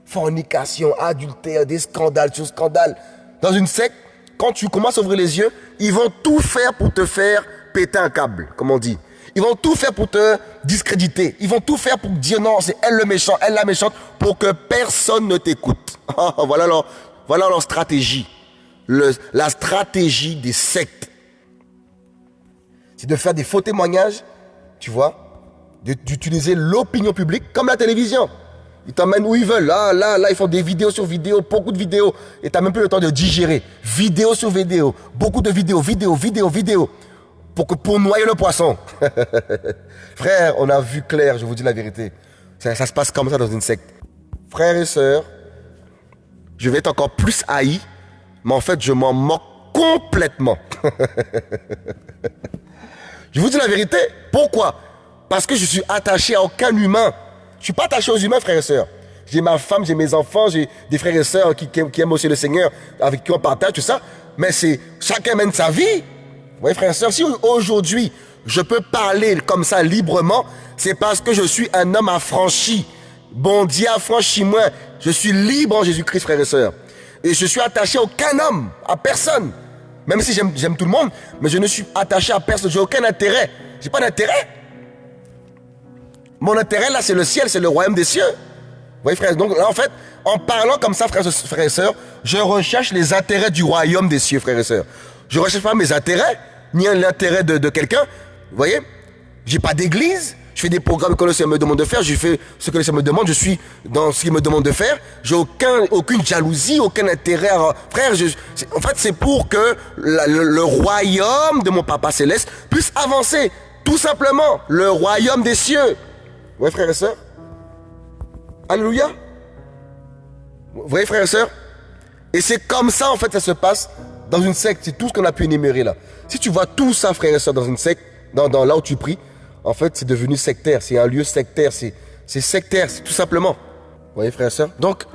Fornication, adultère, des scandales sur scandales. Dans une secte, quand tu commences à ouvrir les yeux, ils vont tout faire pour te faire péter un câble, comme on dit. Ils vont tout faire pour te discréditer. Ils vont tout faire pour dire non, c'est elle le méchant, elle la méchante, pour que personne ne t'écoute. Voilà leur stratégie. La stratégie des sectes. C'est de faire des faux témoignages, tu vois, d'utiliser l'opinion publique comme la télévision. Ils t'emmènent où ils veulent. Là, ils font des vidéos sur vidéos, beaucoup de vidéos. Et tu n'as même plus le temps de digérer. Vidéo sur vidéo. Beaucoup de vidéos. Pour noyer le poisson. Frère, on a vu clair, je vous dis la vérité. Ça se passe comme ça dans une secte. Frères et sœurs, je vais être encore plus haï. Mais en fait, je m'en moque complètement. Je vous dis la vérité. Pourquoi? Parce que je suis attaché à aucun humain. Je ne suis pas attaché aux humains, frères et sœurs. J'ai ma femme, j'ai mes enfants, j'ai des frères et sœurs qui aiment aussi le Seigneur, avec qui on partage tout ça. Mais chacun mène sa vie. Vous voyez, frères et sœurs, si aujourd'hui, je peux parler comme ça librement, c'est parce que je suis un homme affranchi. Bon Dieu, affranchis-moi. Je suis libre en Jésus-Christ, frères et sœurs. Et je suis attaché à aucun homme, à personne. Même si j'aime tout le monde, mais je ne suis attaché à personne. J'ai aucun intérêt. J'ai pas d'intérêt. Mon intérêt, là, c'est le ciel, c'est le royaume des cieux. Vous voyez, frères? Donc, là, en fait, en parlant comme ça, frères et sœurs, je recherche les intérêts du royaume des cieux, frères et sœurs. Je ne recherche pas mes intérêts, ni l'intérêt de quelqu'un. Vous voyez? Je n'ai pas d'église. Je fais des programmes que le Seigneur me demande de faire. Je fais ce que le Seigneur me demande. Je suis dans ce qu'il me demande de faire. Je n'ai aucune jalousie, aucun intérêt. Frère, en fait, c'est pour que le royaume de mon Papa Céleste puisse avancer. Tout simplement, le royaume des cieux. Oui, frères et sœurs. Alléluia. Vous voyez, frères et sœurs. Et c'est comme ça, en fait, ça se passe dans une secte. C'est tout ce qu'on a pu énumérer là. Si tu vois tout ça, frères et sœurs, dans une secte, là où tu pries, en fait, c'est devenu sectaire. C'est un lieu sectaire. C'est sectaire, c'est tout simplement. Vous voyez, frères et sœurs. Donc,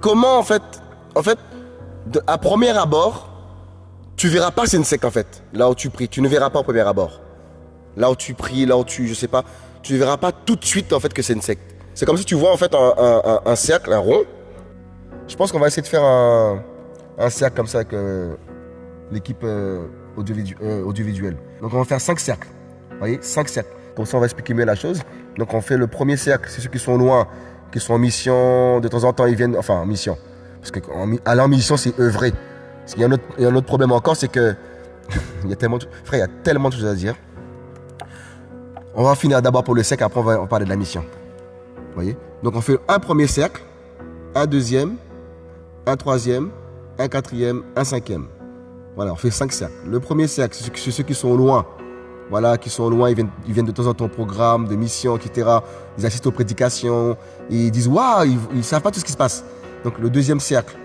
comment, en fait, à premier abord, tu verras pas que c'est une secte, en fait. Là où tu pries, tu ne verras pas au premier abord. Là où tu pries, là où je sais pas, tu ne verras pas tout de suite, en fait, que c'est une secte. C'est comme si tu vois, en fait, un cercle, un rond. Je pense qu'on va essayer de faire un cercle comme ça avec l'équipe audiovisuelle. Donc, on va faire 5 cercles. Vous voyez, 5 cercles. Comme ça, on va expliquer mieux la chose. Donc, on fait le premier cercle, c'est ceux qui sont loin, qui sont en mission. De temps en temps, ils viennent, enfin, en mission. Parce qu'aller en mission, c'est œuvrer. Parce qu'il y a un autre problème encore, c'est que il y a tellement de choses à dire. On va finir d'abord pour le cercle, après on va parler de la mission. Vous voyez? Donc, on fait un premier cercle, un deuxième, un troisième, un quatrième, un cinquième. Voilà, on fait 5 cercles. Le premier cercle, c'est ceux qui sont loin. Voilà, qui sont loin, ils viennent de temps en temps au programme, de mission, etc. Ils assistent aux prédications, et ils disent, waouh, ils ne savent pas tout ce qui se passe. Donc le deuxième cercle,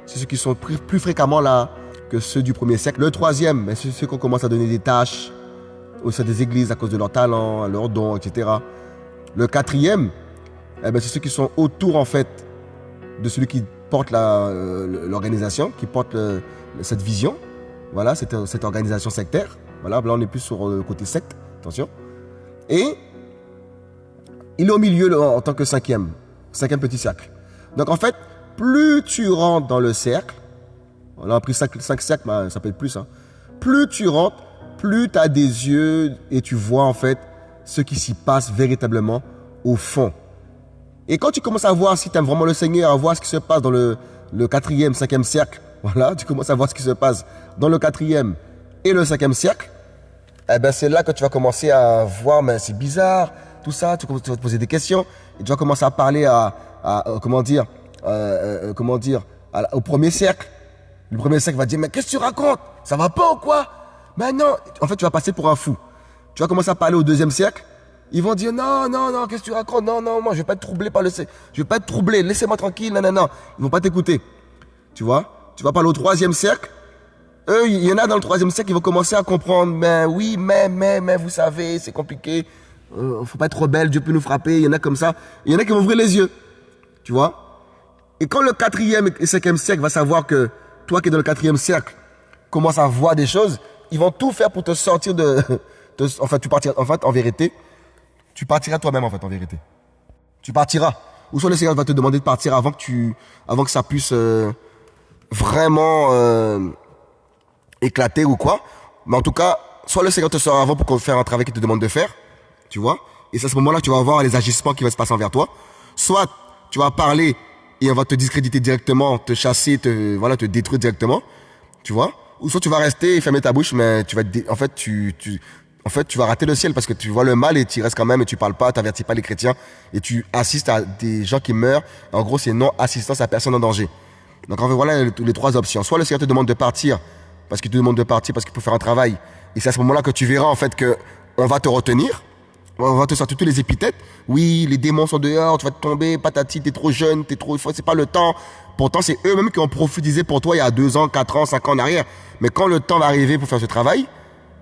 c'est ceux qui sont plus fréquemment là que ceux du premier cercle. Le troisième, c'est ceux qu'on commence à donner des tâches au sein des églises à cause de leur talent, leurs dons, etc. Le quatrième, c'est ceux qui sont autour, en fait, de celui qui porte l'organisation, qui porte cette vision. Voilà, cette organisation sectaire. Voilà, là on est plus sur le côté secte, attention. Et il est au milieu en tant que cinquième petit cercle. Donc en fait, plus tu rentres dans le cercle, on a pris 5 cercles, mais ça peut être plus. Hein. Plus tu rentres, plus tu as des yeux et tu vois en fait ce qui s'y passe véritablement au fond. Et quand tu commences à voir, si tu aimes vraiment le Seigneur, à voir ce qui se passe dans le 4e, 5e cercle, voilà, tu commences à voir ce qui se passe dans le 4e et le 5e cercle, c'est là que tu vas commencer à voir, mais c'est bizarre, tout ça, tu vas te poser des questions, et tu vas commencer à parler au premier cercle. Le premier cercle va dire, mais qu'est-ce que tu racontes? Ça va pas ou quoi? Mais non, en fait, tu vas passer pour un fou. Tu vas commencer à parler au deuxième cercle, ils vont dire, non, qu'est-ce que tu racontes? Non, moi, je vais pas être troublé par je vais pas être troublé, laissez-moi tranquille, non. Ils vont pas t'écouter. Tu vois? Tu vas parler au troisième cercle, eux, il y en a dans le troisième cercle qui vont commencer à comprendre, mais oui, mais vous savez, c'est compliqué, faut pas être rebelle, Dieu peut nous frapper, il y en a comme ça. Il y en a qui vont ouvrir les yeux, tu vois. Et quand le 4e et 5e cercle va savoir que toi qui es dans le 4e cercle commence à voir des choses, ils vont tout faire pour te sortir en vérité, tu partiras toi-même en vérité. Tu partiras. Ou soit le Seigneur va te demander de partir avant que ça puisse vraiment éclater ou quoi. Mais en tout cas, soit le Seigneur te sort avant pour faire un travail qu'il te demande de faire, tu vois. Et c'est à ce moment-là que tu vas voir les agissements qui vont se passer envers toi. Soit tu vas parler et on va te discréditer directement, te chasser, te détruire directement, tu vois. Ou soit tu vas rester et fermer ta bouche, mais tu vas rater le ciel parce que tu vois le mal et tu restes quand même et tu parles pas, tu n'avertis pas les chrétiens et tu assistes à des gens qui meurent. En gros, c'est non-assistance à personne en danger. Donc en fait, voilà les 3 options. Soit le Seigneur te demande de partir parce qu'il faut faire un travail. Et c'est à ce moment-là que tu verras en fait que on va te retenir. On va te sortir tous les épithètes. Oui, les démons sont dehors, tu vas te tomber, patati, t'es trop jeune, c'est pas le temps. Pourtant, c'est eux-mêmes qui ont prophétisé pour toi il y a 2 ans, 4 ans, 5 ans en arrière. Mais quand le temps va arriver pour faire ce travail,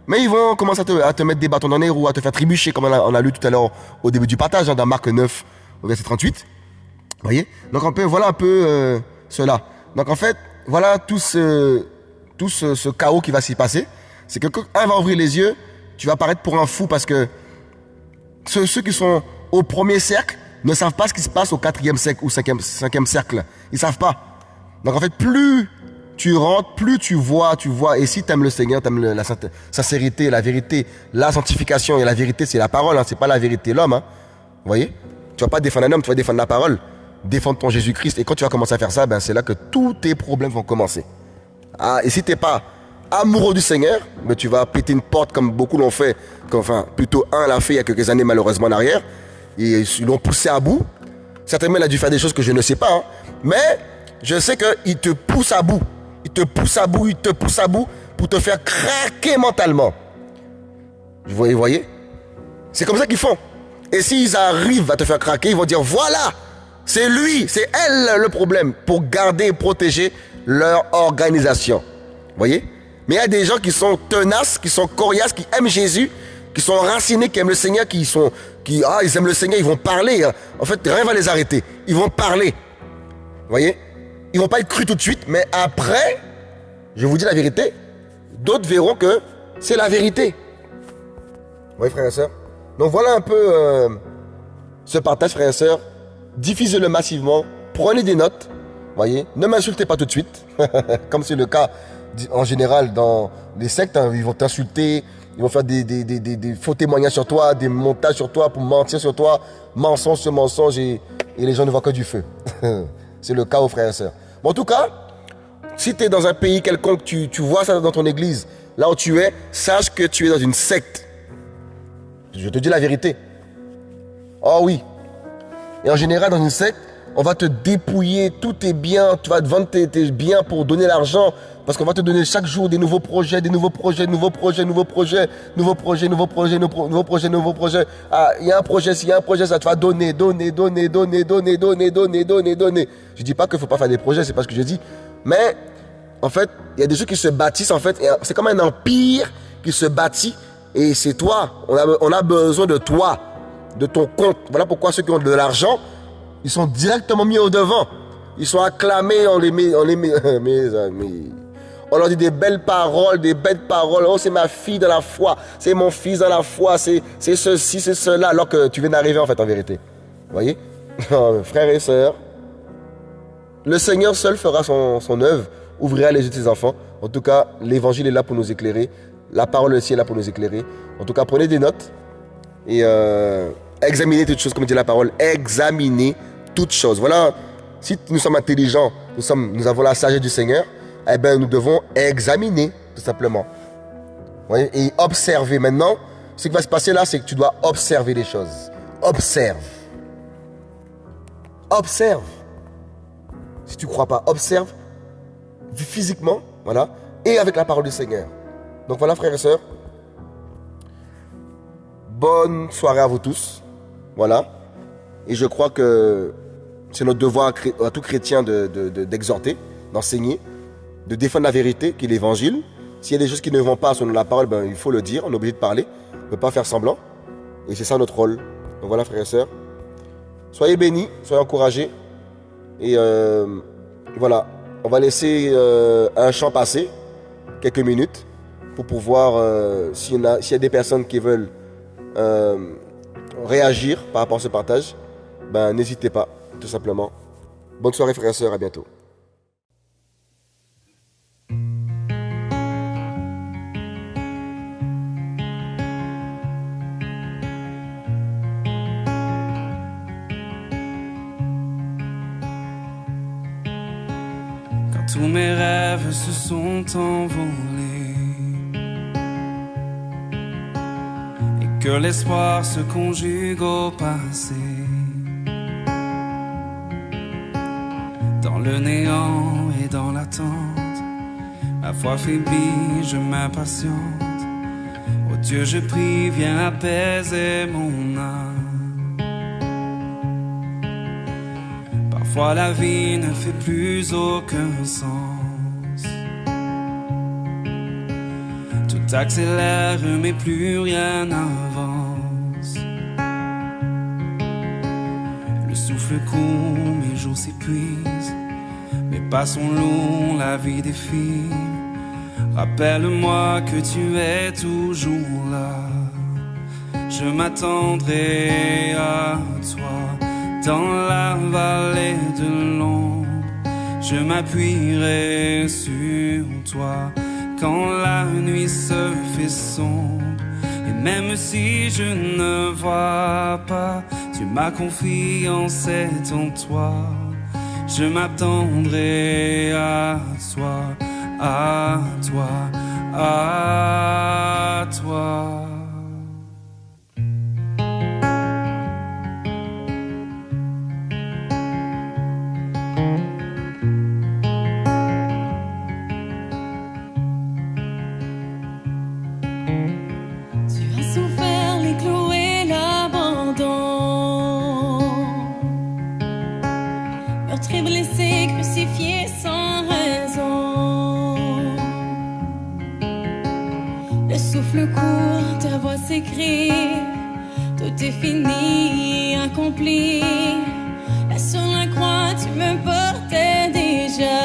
mais ils vont commencer à te mettre des bâtons dans les roues, à te faire trébucher, comme on a lu tout à l'heure au début du partage, dans Marc 9, au verset 38. Vous voyez? Donc voilà un peu cela. Donc en fait, voilà tout ce chaos qui va s'y passer. C'est que quand un va ouvrir les yeux, tu vas paraître pour un fou parce que ceux qui sont au premier cercle ne savent pas ce qui se passe au 4e cercle ou 5e cercle. Ils savent pas. Donc en fait, plus tu rentres, plus tu vois. Et si tu aimes le Seigneur, tu aimes la sincérité, la vérité, la sanctification. Et la vérité, c'est la parole, hein, c'est pas la vérité l'homme. Hein. Vous voyez? Tu vas pas défendre un homme, tu vas défendre la parole. Défendre ton Jésus-Christ. Et quand tu vas commencer à faire ça, c'est là que tous tes problèmes vont commencer. Et si t'es pas amoureux du Seigneur, mais tu vas péter une porte comme beaucoup l'ont fait. Plutôt un l'a fait il y a quelques années malheureusement en arrière. Et ils l'ont poussé à bout. Certainement, il a dû faire des choses que je ne sais pas. Hein. Mais je sais qu'il te pousse à bout. Il te pousse à bout pour te faire craquer mentalement. Vous voyez? C'est comme ça qu'ils font. Et s'ils arrivent à te faire craquer, ils vont dire, voilà, c'est lui, c'est elle le problème. Pour garder et protéger leur organisation. Vous voyez? Mais il y a des gens qui sont tenaces, qui sont coriaces, qui aiment Jésus, qui sont enracinés, qui aiment le Seigneur, ils aiment le Seigneur, ils vont parler. En fait, rien ne va les arrêter. Ils vont parler. Vous voyez? Ils ne vont pas être crus tout de suite, mais après, je vous dis la vérité, d'autres verront que c'est la vérité. Vous voyez, frères et sœurs? Donc voilà un peu ce partage, frères et sœurs. Diffusez-le massivement. Prenez des notes. Voyez, ne m'insultez pas tout de suite, comme c'est le cas en général dans les sectes. Hein, ils vont t'insulter, ils vont faire des faux témoignages sur toi, des montages sur toi pour mentir sur toi, mensonge sur mensonge, et les gens ne voient que du feu. C'est le cas aux frères et sœurs. Bon, en tout cas, si tu es dans un pays quelconque, tu vois ça dans ton église, là où tu es, sache que tu es dans une secte. Je te dis la vérité. Oh oui. Et en général, dans une secte, on va te dépouiller, tout est bien, tu vas te vendre tes biens pour donner l'argent, parce qu'on va te donner chaque jour des nouveaux projets, nouveaux projets. Ah, il y a un projet, s'il y a un projet, ça te va donner. Je dis pas qu'il faut pas faire des projets, c'est pas ce que je dis. Mais, en fait, il y a des gens qui se bâtissent, en fait, c'est comme un empire qui se bâtit, et c'est toi, on a besoin de toi, de ton compte. Voilà pourquoi ceux qui ont de l'argent, ils sont directement mis au devant. Ils sont acclamés, on les met, mes amis. On leur dit des belles paroles, des belles paroles. Oh, c'est ma fille dans la foi, c'est mon fils dans la foi, c'est ceci, c'est cela, alors que tu viens d'arriver en fait, en vérité. Vous voyez? Frères et sœurs, le Seigneur seul fera son œuvre, ouvrira les yeux de ses enfants. En tout cas, l'évangile est là pour nous éclairer. La parole aussi est là pour nous éclairer. En tout cas, prenez des notes et examinez toutes choses, comme dit la parole. Examinez toutes choses. Voilà, si nous sommes intelligents, nous avons la sagesse du Seigneur, eh bien, nous devons examiner, tout simplement. Vous voyez, et observer. Maintenant, ce qui va se passer là, c'est que tu dois observer les choses. Observe. Observe. Si tu ne crois pas, observe physiquement, voilà, et avec la parole du Seigneur. Donc voilà, frères et sœurs. Bonne soirée à vous tous. Voilà. Et je crois que c'est notre devoir à tout chrétien d'exhorter, d'enseigner, de défendre la vérité, qui est l'évangile. S'il y a des choses qui ne vont pas selon la parole, ben, il faut le dire, on est obligé de parler. On ne peut pas faire semblant. Et c'est ça notre rôle. Donc voilà, frères et sœurs. Soyez bénis, soyez encouragés. Et voilà, on va laisser un chant passer, quelques minutes, pour pouvoir, s'il y a des personnes qui veulent réagir par rapport à ce partage, ben n'hésitez pas, tout simplement. Bonne soirée, frères et sœurs, à bientôt. Quand tous mes rêves se sont envolés et que l'espoir se conjugue au passé, dans le néant et dans l'attente, ma foi faiblit, je m'impatiente. Oh Dieu, je prie, viens apaiser mon âme. Parfois la vie ne fait plus aucun sens. Tout accélère mais plus rien n'avance. Le souffle court, mes jours s'épuisent. Mes pas sont longs, la vie défile. Rappelle-moi que tu es toujours là. Je m'attendrai à toi. Dans la vallée de l'ombre, je m'appuierai sur toi. Quand la nuit se fait sombre, et même si je ne vois pas, tu ma confiance est en toi. Je m'attendrai à toi, à toi, à toi. Le souffle court, ta voix s'écrie, tout est fini, accompli. Là sur la croix, tu me portais déjà.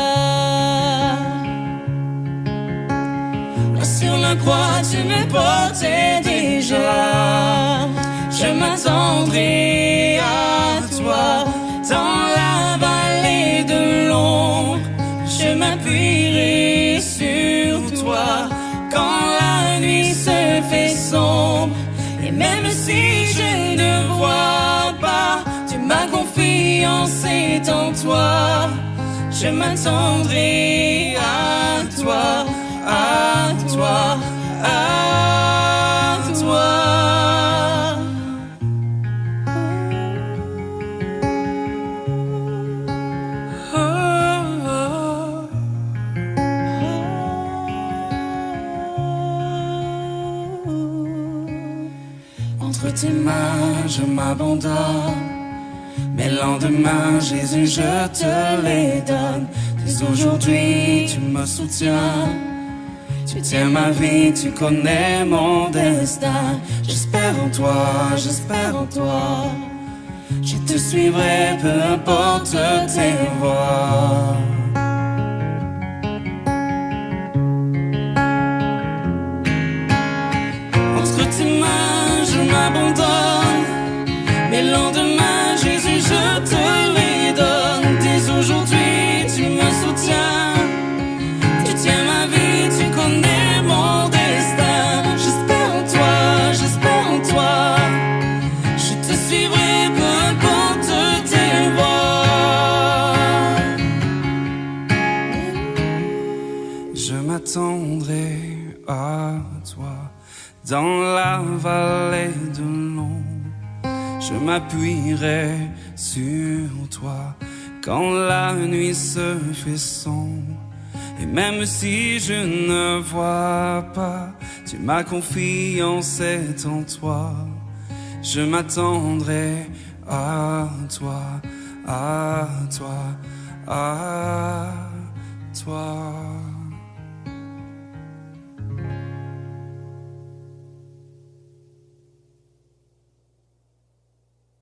Là sur la croix, tu me portais déjà. Je m'attendrai à toi dans la vallée de l'ombre. Je m'appuierai sur toi quand la nuit se fait sombre. Et même si je ne vois pas, ma confiance est en toi. Je m'attendrai à toi, à toi, à toi. Entre tes mains, je m'abandonne. Mes lendemains, Jésus, je te les donne. Dès aujourd'hui, tu me soutiens. Tu tiens ma vie, tu connais mon destin. J'espère en toi, j'espère en toi. Je te suivrai, peu importe tes voies. Entre tes mains, je m'abandonne. Mes lendemains, Jésus, je te les donne. Dès aujourd'hui, tu me soutiens. Tu tiens ma vie, tu connais mon destin. J'espère en toi, j'espère en toi. Je te suivrai, peu importe tes voies. Je m'attendrai à toi dans la vallée de l'ombre. Je m'appuierai sur toi quand la nuit se fait sombre. Et même si je ne vois pas, ma confiance est en toi. Je m'attendrai à toi, à toi, à toi.